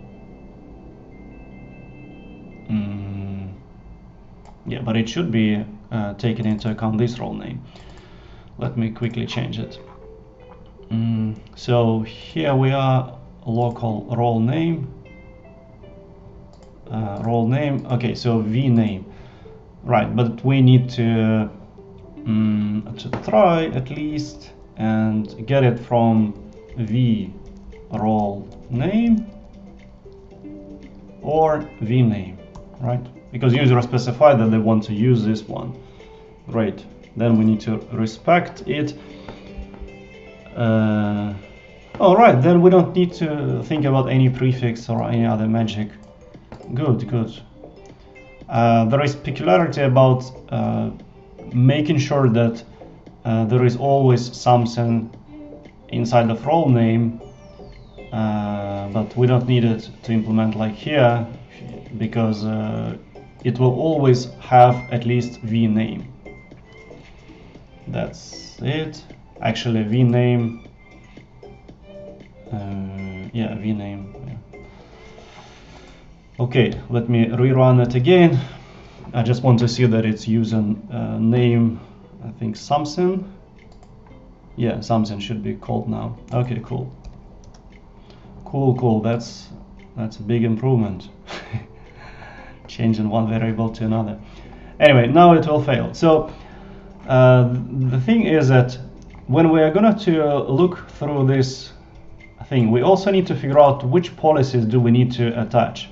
Yeah, but it should be taken into account this role name. Let me quickly change it. So here we are, local role name. Okay, so v name, right? But we need to try at least and get it from v role name or v name, right? Because user specified that they want to use this one. Great. Then we need to respect it. All right, then we don't need to think about any prefix or any other magic. Good. There is peculiarity about making sure that there is always something inside of role name, but we don't need it to implement like here because it will always have at least v name. That's it. Actually, v name. Yeah, v name. Yeah. Okay, let me rerun it again. I just want to see that it's using name. I think something. Yeah, something should be called now. Okay, cool. That's a big improvement. Changing one variable to another. Anyway, now it will fail. So the thing is that when we are going to look through this thing, we also need to figure out which policies do we need to attach.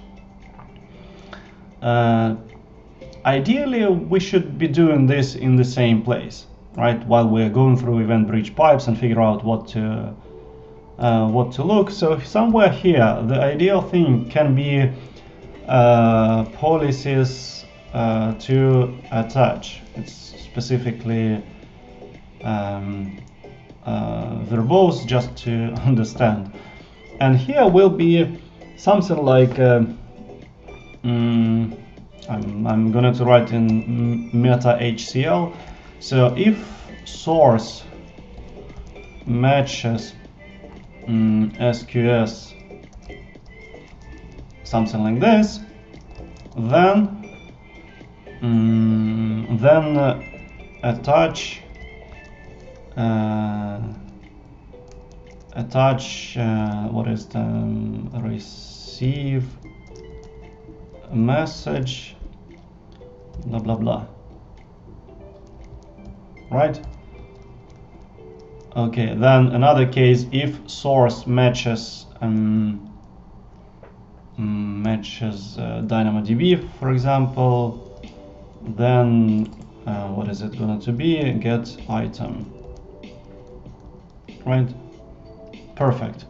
Ideally, we should be doing this in the same place, right? While we're going through EventBridge Pipes and figure out what to look. So somewhere here, the ideal thing can be policies to attach. It's specifically verbose, just to understand. And here will be something like I'm going to write in meta HCL. So if source matches SQS, something like this, then attach what is the receive a message, blah blah blah, right? Okay, then another case, if source matches DynamoDB, for example, then what is it going to be? Get item, right? Perfect.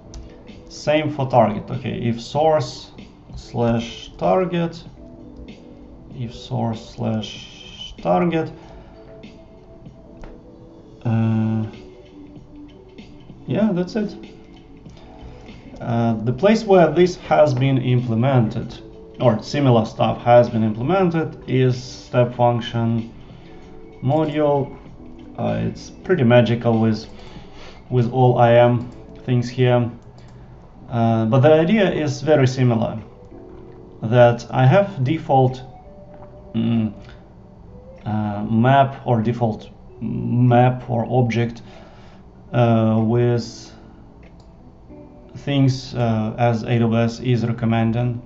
Same for target. Okay, if source slash target, if source slash target, yeah, that's it. The place where this has been implemented, or similar stuff has been implemented, is step function module. It's pretty magical with all IAM things here. But the idea is very similar, that I have default map or default map or object with things as AWS is recommending,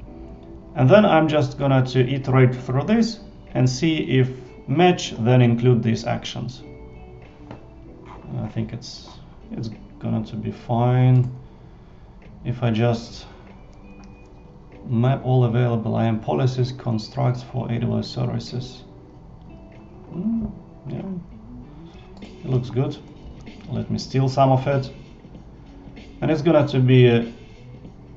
and then I'm just gonna to iterate through this and see if match, then include these actions. I think it's gonna to be fine if I just map all available IAM policies constructs for AWS services. Yeah, it looks good. Let me steal some of it, and it's gonna to be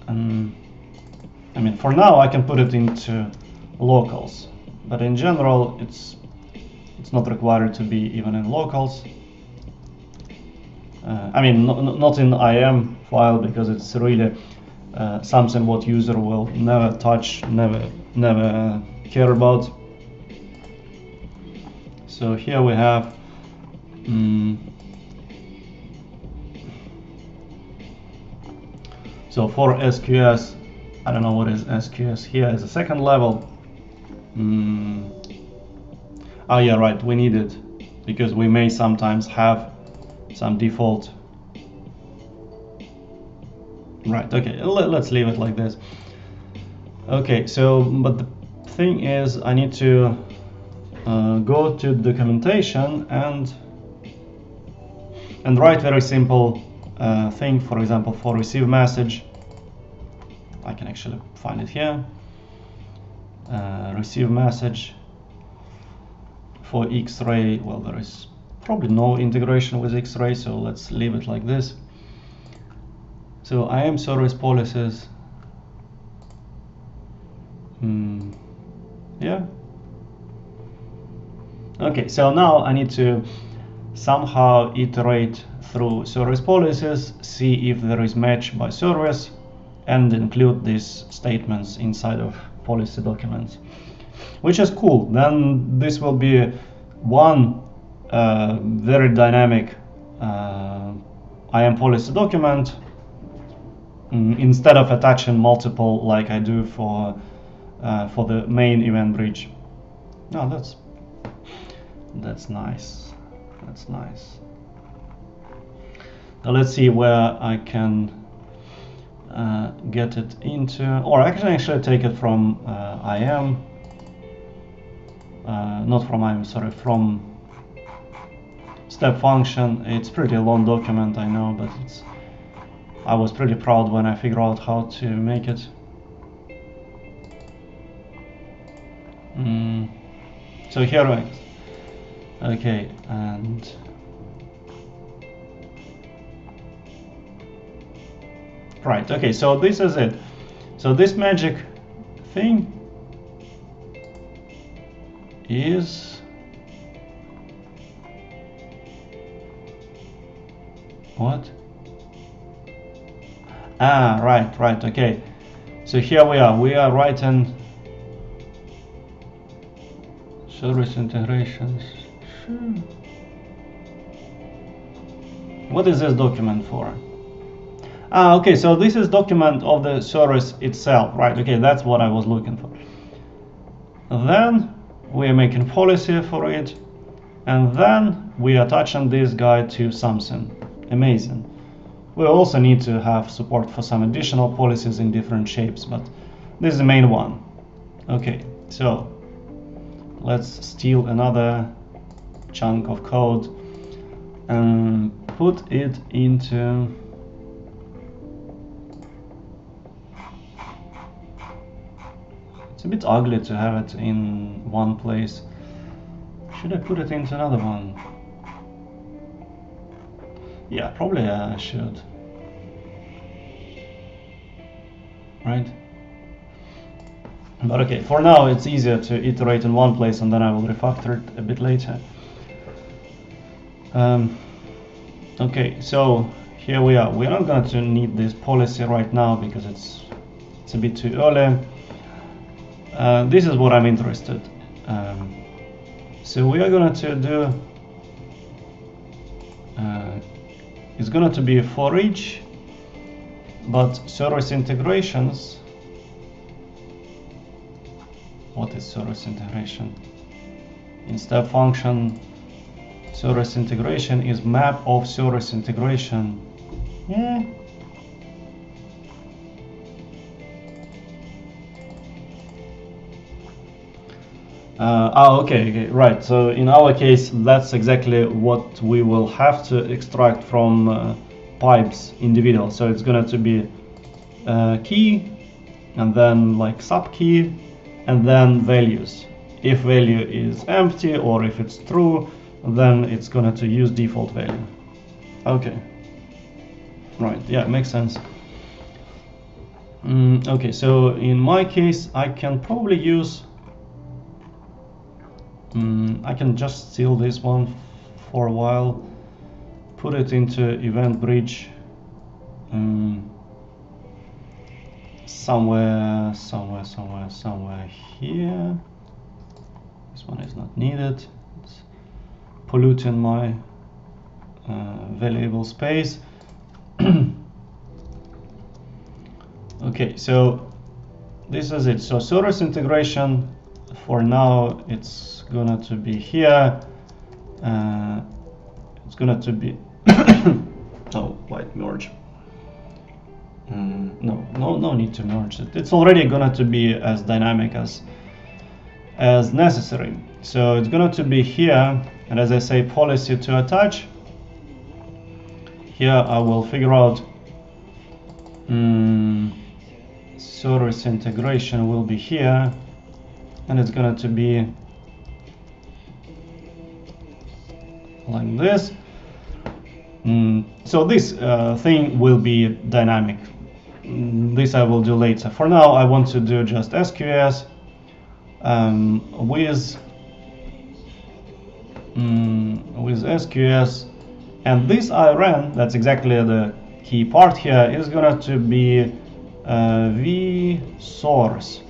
I mean, for now I can put it into locals, but in general it's not required to be even in locals. I mean, not in IAM file, because it's really something what user will never touch, never care about. So here we have so for SQS, I don't know what is SQS here as a second level. Oh yeah, right, we need it because we may sometimes have some default. Right, okay, let's leave it like this. Okay, so, but the thing is, I need to go to documentation and write very simple thing. For example, for receive message, I can actually find it here. Receive message for X-ray. Well, there is probably no integration with X-ray, so let's leave it like this. So IAM service policies. Yeah. Okay, so now I need to somehow iterate through service policies, see if there is match by service, and include these statements inside of policy documents, which is cool. Then this will be one very dynamic IAM policy document instead of attaching multiple like I do for the main EventBridge. No, that's nice. That's nice. Now let's see where I can get it into, or I can actually take it from IAM. Not from IAM, sorry, from step function. It's pretty long document, I know, but I was pretty proud when I figured out how to make it. So here okay, and right, okay, so this is it. So this magic thing is what? Ah, right, okay. So here we are writing service integrations. What is this document for? Ah, okay, so this is document of the service itself, right? Okay, that's what I was looking for. Then we are making policy for it, and then we are attaching this guy to something. Amazing. We also need to have support for some additional policies in different shapes, but this is the main one. Okay, so let's steal another chunk of code and put it into it's a bit ugly to have it in one place. Should I put it into another one? Yeah, probably I should. right? But okay, for now it's easier to iterate in one place and then I will refactor it a bit later. Okay, so here we are. We're not going to need this policy right now because it's a bit too early. This is what I'm interested. So we are going to do. It's going to be for each, but service integrations. What is service integration? In step function, service integration is map of service integration. Yeah. Okay, right. So in our case, that's exactly what we will have to extract from pipes individual. So it's going to be key, and then like sub key, and then values. If value is empty or if it's true, then it's going to use default value. Okay. Right. Yeah, makes sense. Okay. So in my case, I can probably use. I can just steal this one for a while, put it into EventBridge somewhere here. This one is not needed. It's polluting my valuable space. Okay, so this is it. So service integration, for now, it's gonna to be here. It's gonna to be oh, white merge. No need to merge it. It's already gonna to be as dynamic as necessary. So it's gonna to be here, and as I say, policy to attach. Here I will figure out service integration will be here, and it's gonna to be like this. So this thing will be dynamic. This I will do later. For now, I want to do just SQS with SQS, and this IRN, that's exactly the key part here, is gonna to be vSource,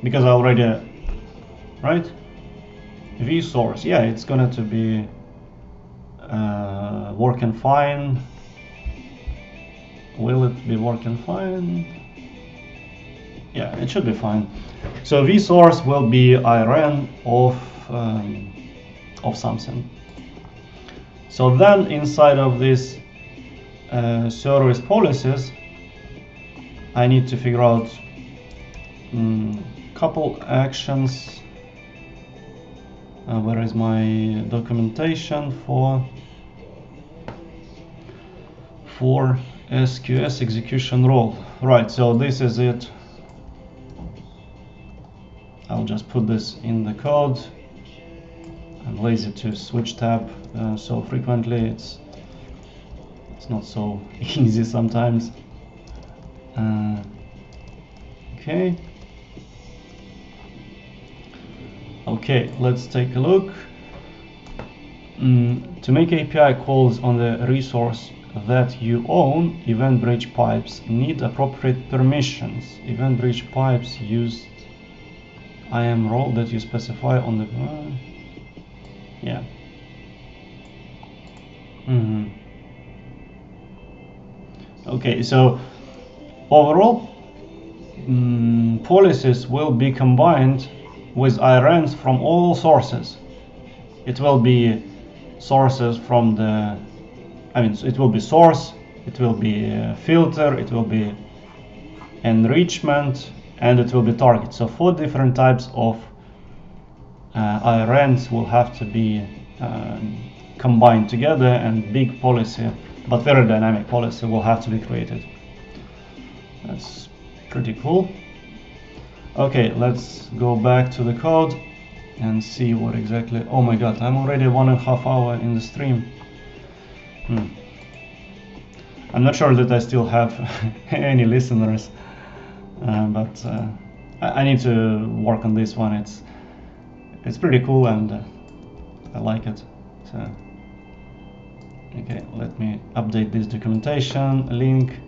because I already, right? vSource, yeah, it's gonna to be working fine. Will it be working fine? Yeah, it should be fine. So vSource will be IRN of something. So then inside of this service policies, I need to figure out couple actions. Where is my documentation for SQS execution role? Right, so this is it. I'll just put this in the code. I'm lazy to switch tab so frequently. It's not so easy sometimes. Okay. Okay, let's take a look. To make API calls on the resource that you own, EventBridge Pipes need appropriate permissions. EventBridge Pipes used IAM role that you specify on the yeah. Okay, so overall policies will be combined with IRNs from all sources. It will be sources from the, it will be source, it will be filter, it will be enrichment, and it will be target. So 4 different types of IRNs will have to be combined together, and big policy, but very dynamic policy, will have to be created. That's pretty cool. Okay, let's go back to the code and see what exactly. Oh my god, I'm already 1.5 hours in the stream. I'm not sure that I still have any listeners. but I need to work on this one. It's pretty cool, and I like it. So okay, let me update this documentation link.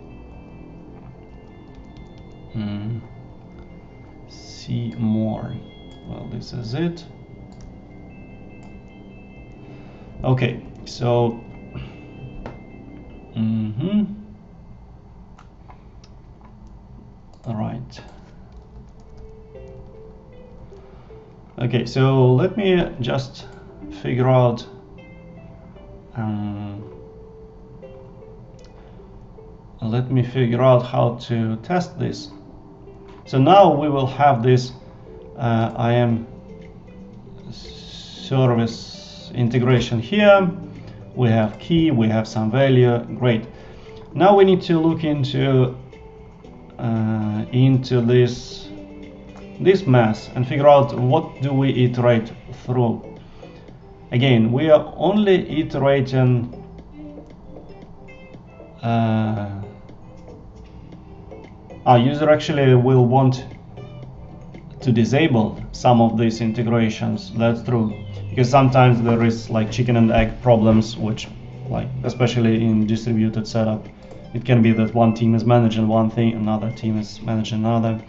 See more. Well, this is it. Okay, so all right. Okay, so let me just figure out how to test this. So now we will have this IAM service integration here. We have key, we have some value, great. Now we need to look into this mess and figure out what do we iterate through. Again, we are only iterating our user actually will want to disable some of these integrations. That's true, because sometimes there is like chicken and egg problems, which, like especially in distributed setup, it can be that one team is managing one thing, another team is managing another.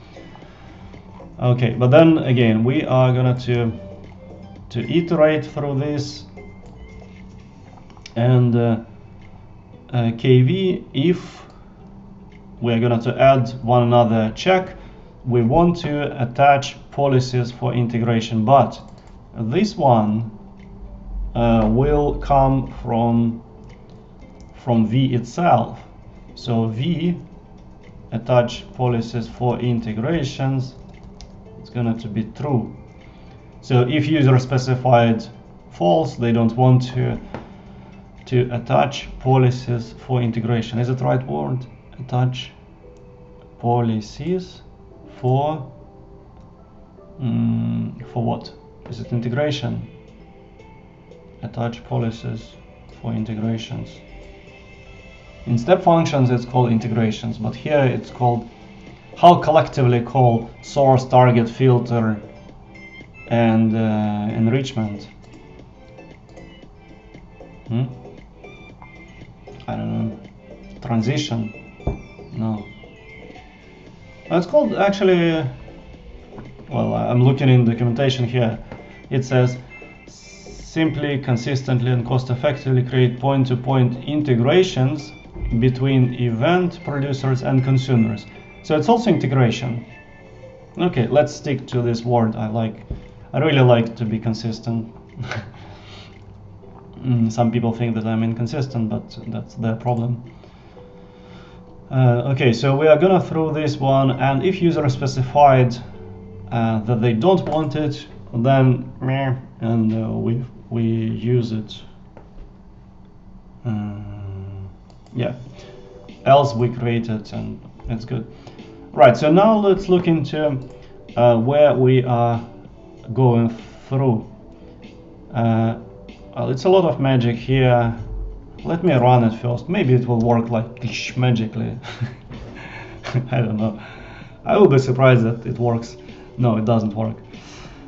Okay, but then again, we are gonna to iterate through this, and KV, if we're going to add one another check, we want to attach policies for integration, but this one will come from V itself. So V attach policies for integrations, it's going to be true. So if user specified false, they don't want to attach policies for integration. Is it the right word? Attach policies for what? Is it integration? Attach policies for integrations. In step functions it's called integrations, but here it's called how collectively call source, target, filter, and enrichment. I don't know. Transition. No. It's called actually, well, I'm looking in documentation here. It says simply, consistently, and cost effectively create point-to-point integrations between event producers and consumers. So it's also integration. Okay, let's stick to this word. I really like to be consistent. Some people think that I'm inconsistent, but that's their problem. Okay, so we are gonna throw this one, and if user specified that they don't want it, then meh, and we use it. Yeah, else we create it, and it's good. Right, so now let's look into where we are going through. Well, it's a lot of magic here. Let me run it first. Maybe it will work like magically. I don't know. I will be surprised that it works. No, it doesn't work.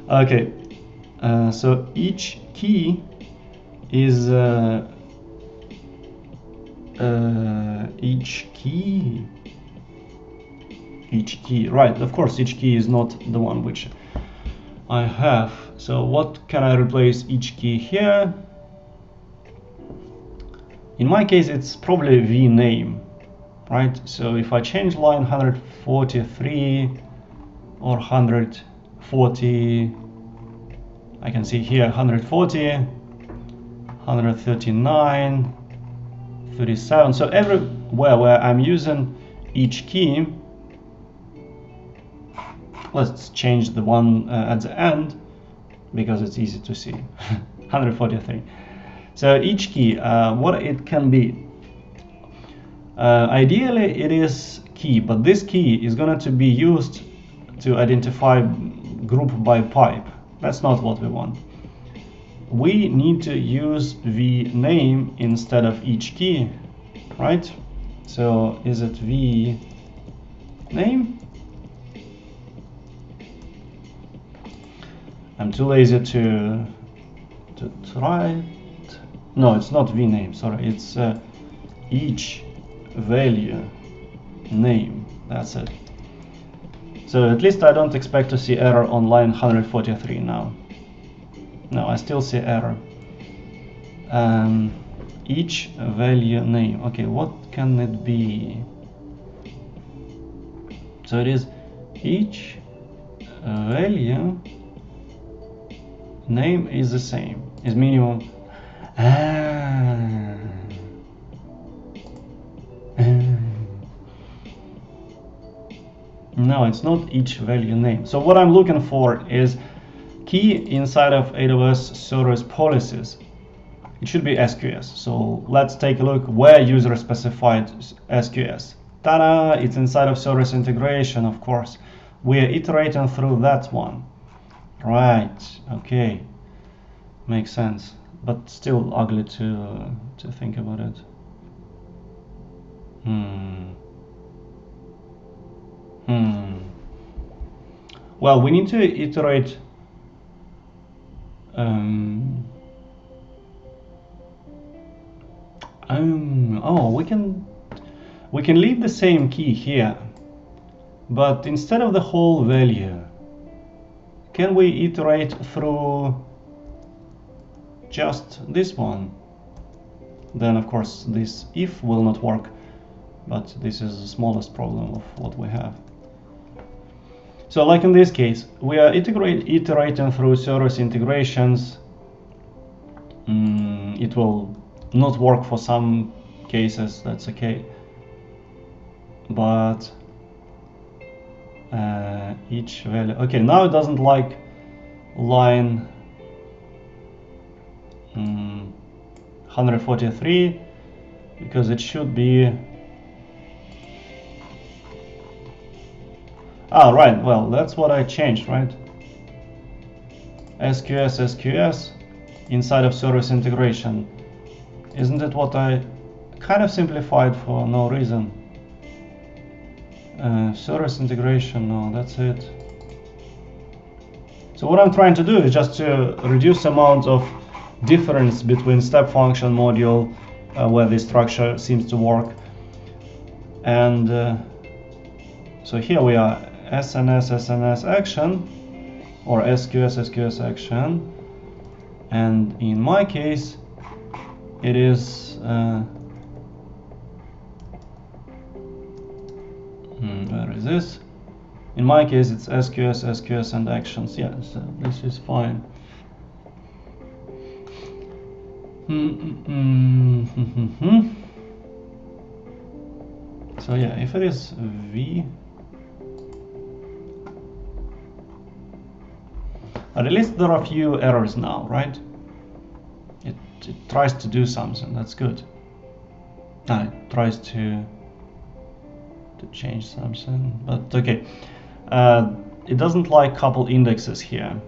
Okay, so each key is each key, right? Of course, each key is not the one which I have. So what can I replace each key here? In my case, it's probably vname, right? So if I change line 143 or 140, I can see here 140, 139, 37. So everywhere where I'm using each key, let's change the one at the end because it's easy to see. 143. So each key, what it can be. Ideally it is key, but this key is going to be used to identify group by pipe. That's not what we want. We need to use vname instead of each key, right? So is it vname? I'm too lazy to try it. No, it's not vname, sorry, it's each value name. That's it. So at least I don't expect to see error on line 143 now. No, I still see error. Each value name. Okay, what can it be? So it is each value name is the same, is minimum. No, it's not each value name. So what I'm looking for is key inside of AWS service policies. It should be SQS. So let's take a look where user specified SQS. Ta-da! It's inside of service integration, of course. We're iterating through that one. Right, okay. Makes sense. But still ugly to think about it. Well, we need to iterate oh, we can leave the same key here, but instead of the whole value, can we iterate through just this one? Then of course this if will not work, but this is the smallest problem of what we have. So like in this case, we are iterating through service integrations. It will not work for some cases, that's okay. But each value, okay, now it doesn't like line 143 because it should be right, well, that's what I changed, right? SQS inside of service integration. Isn't it what I kind of simplified for no reason? Service integration, no, that's it. So what I'm trying to do is just to reduce the amount of difference between step function module where this structure seems to work. And so here we are, SNS action, or SQS action. And in my case, it is where is this? In my case, it's SQS and actions. Yeah, so this is fine. So yeah, if it is V, at least there are a few errors now, right? It tries to do something, that's good. It tries to change something, but okay. It doesn't like couple indexes here.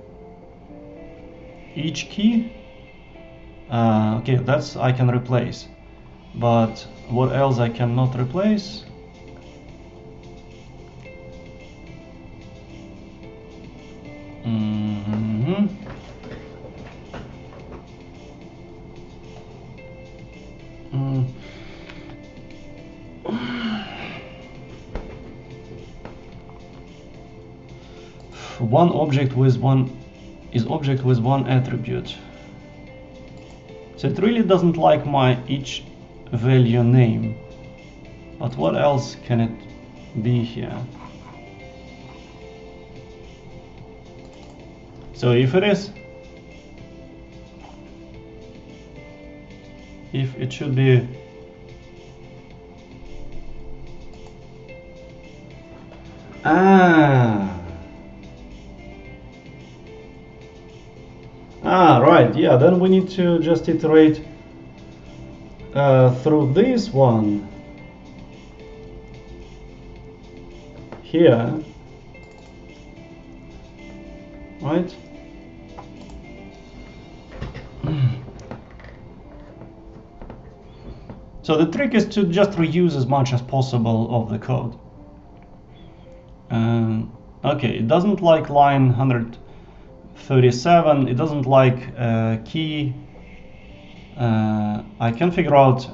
Each key, okay, that's I can replace, but what else I cannot replace? One object with one attribute. So it really doesn't like my each value name. But what else can it be here? So if it should be right, yeah, then we need to just iterate through this one here, right? So the trick is to just reuse as much as possible of the code. Okay, it doesn't like line 37, it doesn't like key. I can figure out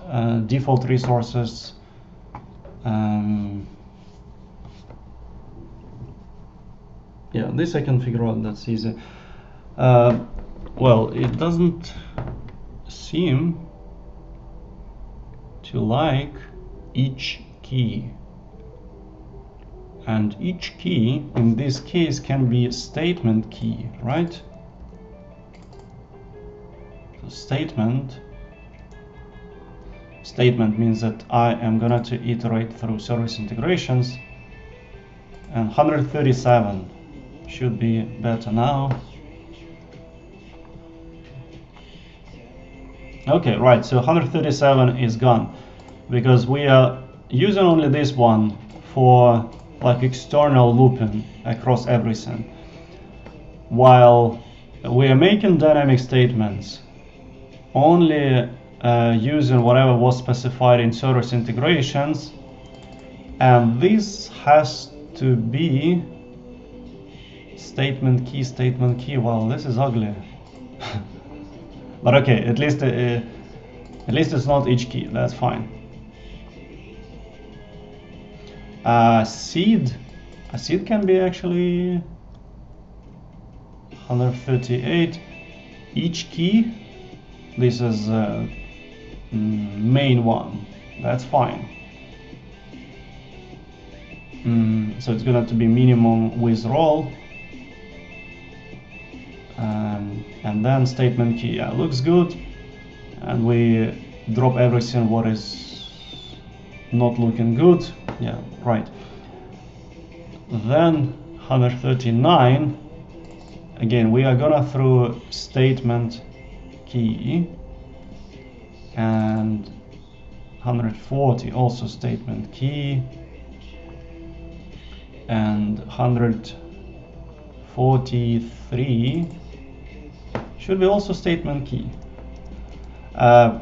default resources. Yeah, this I can figure out, that's easy. Well, it doesn't seem to like each key. And each key, in this case, can be a statement key, right? So statement means that I am gonna to iterate through service integrations, and 137 should be better now. Okay, right, so 137 is gone because we are using only this one for like external looping across everything, while we are making dynamic statements only using whatever was specified in service integrations, and this has to be statement key. Well, this is ugly. But okay, at least it's not each key. That's fine. Seed. A seed can be actually 138. Each key. This is main one. That's fine. So it's gonna have to be minimum with role. And then statement key. Yeah, looks good. And we drop everything what is not looking good. Yeah, right. Then 139. Again, we are gonna through statement key, and 140 also statement key, and 143 should be also statement key.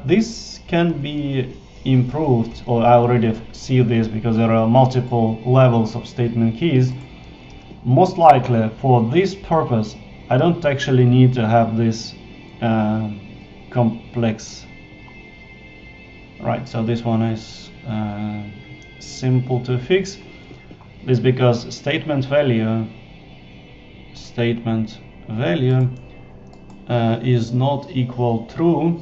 This can be improved, or I already see this because there are multiple levels of statement keys. Most likely for this purpose, I don't actually need to have this complex. Right, so this one is simple to fix. This because statement value is not equal true,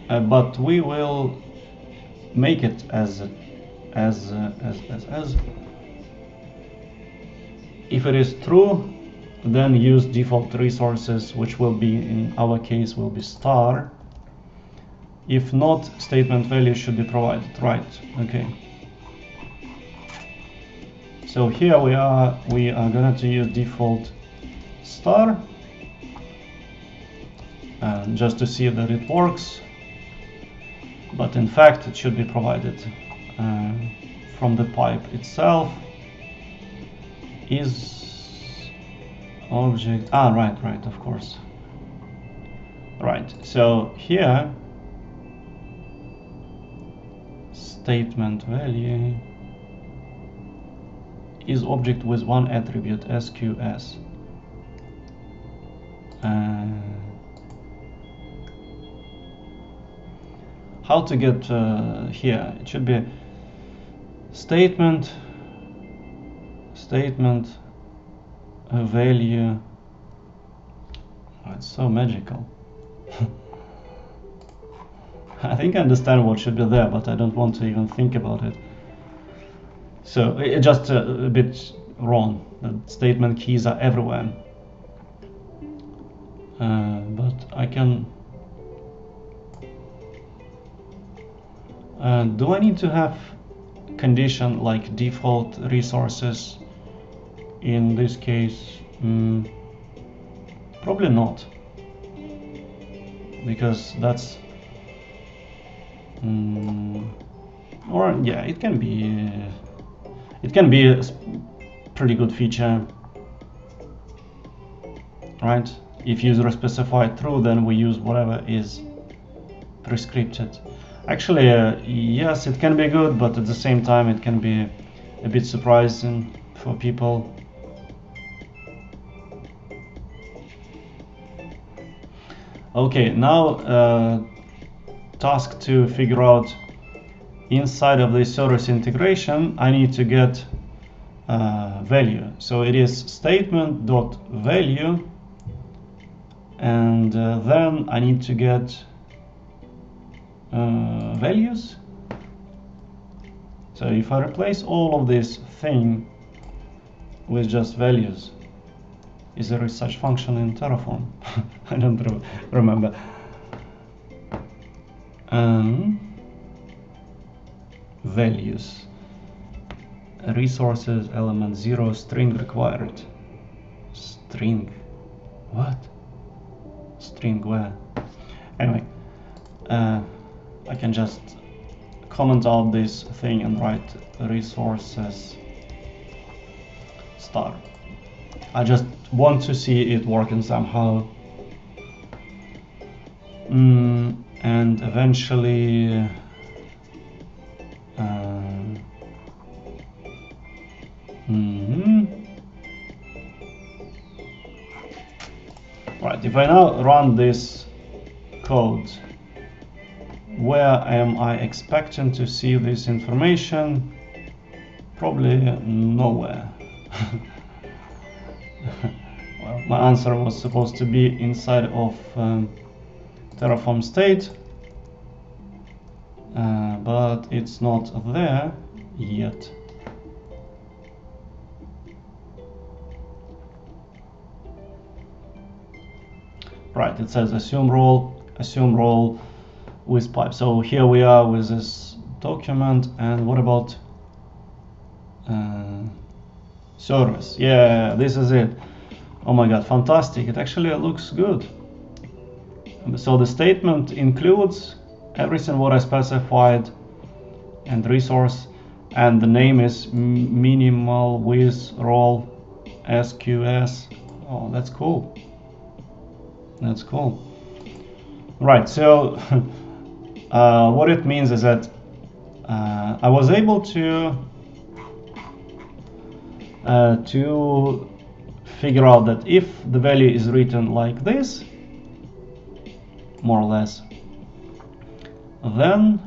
but we will make it as if it is true, then use default resources, which will be, in our case, will be star. If not, statement value should be provided, right? Okay. So here we are going to use default star, just to see that it works. But in fact, it should be provided from the pipe itself. Is object, right, of course. Right, so here statement value is object with one attribute, SQS. How to get here? It should be statement value. Oh, it's so magical. I think I understand what should be there, but I don't want to even think about it. So it's just a bit wrong. The statement keys are everywhere. But I can. Do I need to have condition like default resources? In this case, probably not, because that's or yeah, it can be a pretty good feature, right? If user specified true, then we use whatever is prescripted. Actually, yes, it can be good, but at the same time it can be a bit surprising for people. Okay, now task to figure out inside of this service integration, I need to get value. So it is statement.value, and then I need to get values. So if I replace all of this thing with just values, is there such function in Terraform? I don't remember. Values, resources, element 0, string required. String, what? String where? Anyway, I can just comment out this thing and write resources star. I just want to see it working somehow. And eventually right, if I now run this code, where am I expecting to see this information? Probably nowhere. Well, my answer was supposed to be inside of Terraform state, but it's not there yet. Right, it says assume role with pipe. So here we are with this document, and what about service? Yeah, this is it. Oh my god, fantastic. It actually looks good. So the statement includes everything what I specified and resource, and the name is minimal with role SQS. Oh, that's cool. That's cool. Right, so what it means is that I was able to figure out that if the value is written like this, more or less, then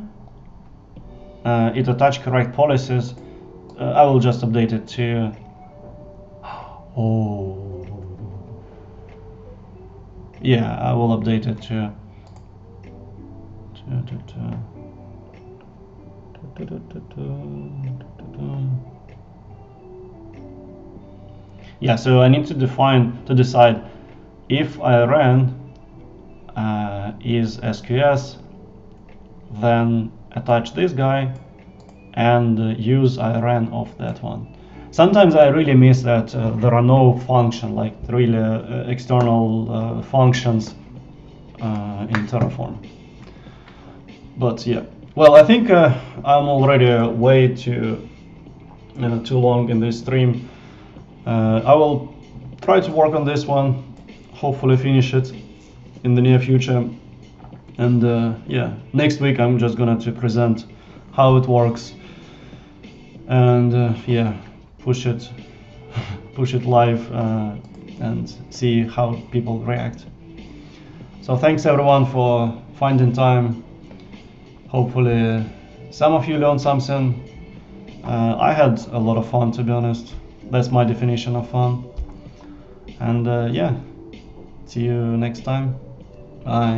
it attach correct policies. I will just update it to yeah, I will update it to yeah, so I need to decide if IRN is SQS, then attach this guy and use IRN of that one. Sometimes I really miss that there are no function, like really external functions in Terraform. But yeah, well, I think I'm already way too long in this stream. I will try to work on this one, hopefully finish it in the near future. And yeah, next week I'm just gonna to present how it works, and yeah, push it live and see how people react. So thanks everyone for finding time. Hopefully some of you learned something. I had a lot of fun, to be honest. That's my definition of fun. And yeah, see you next time. Bye.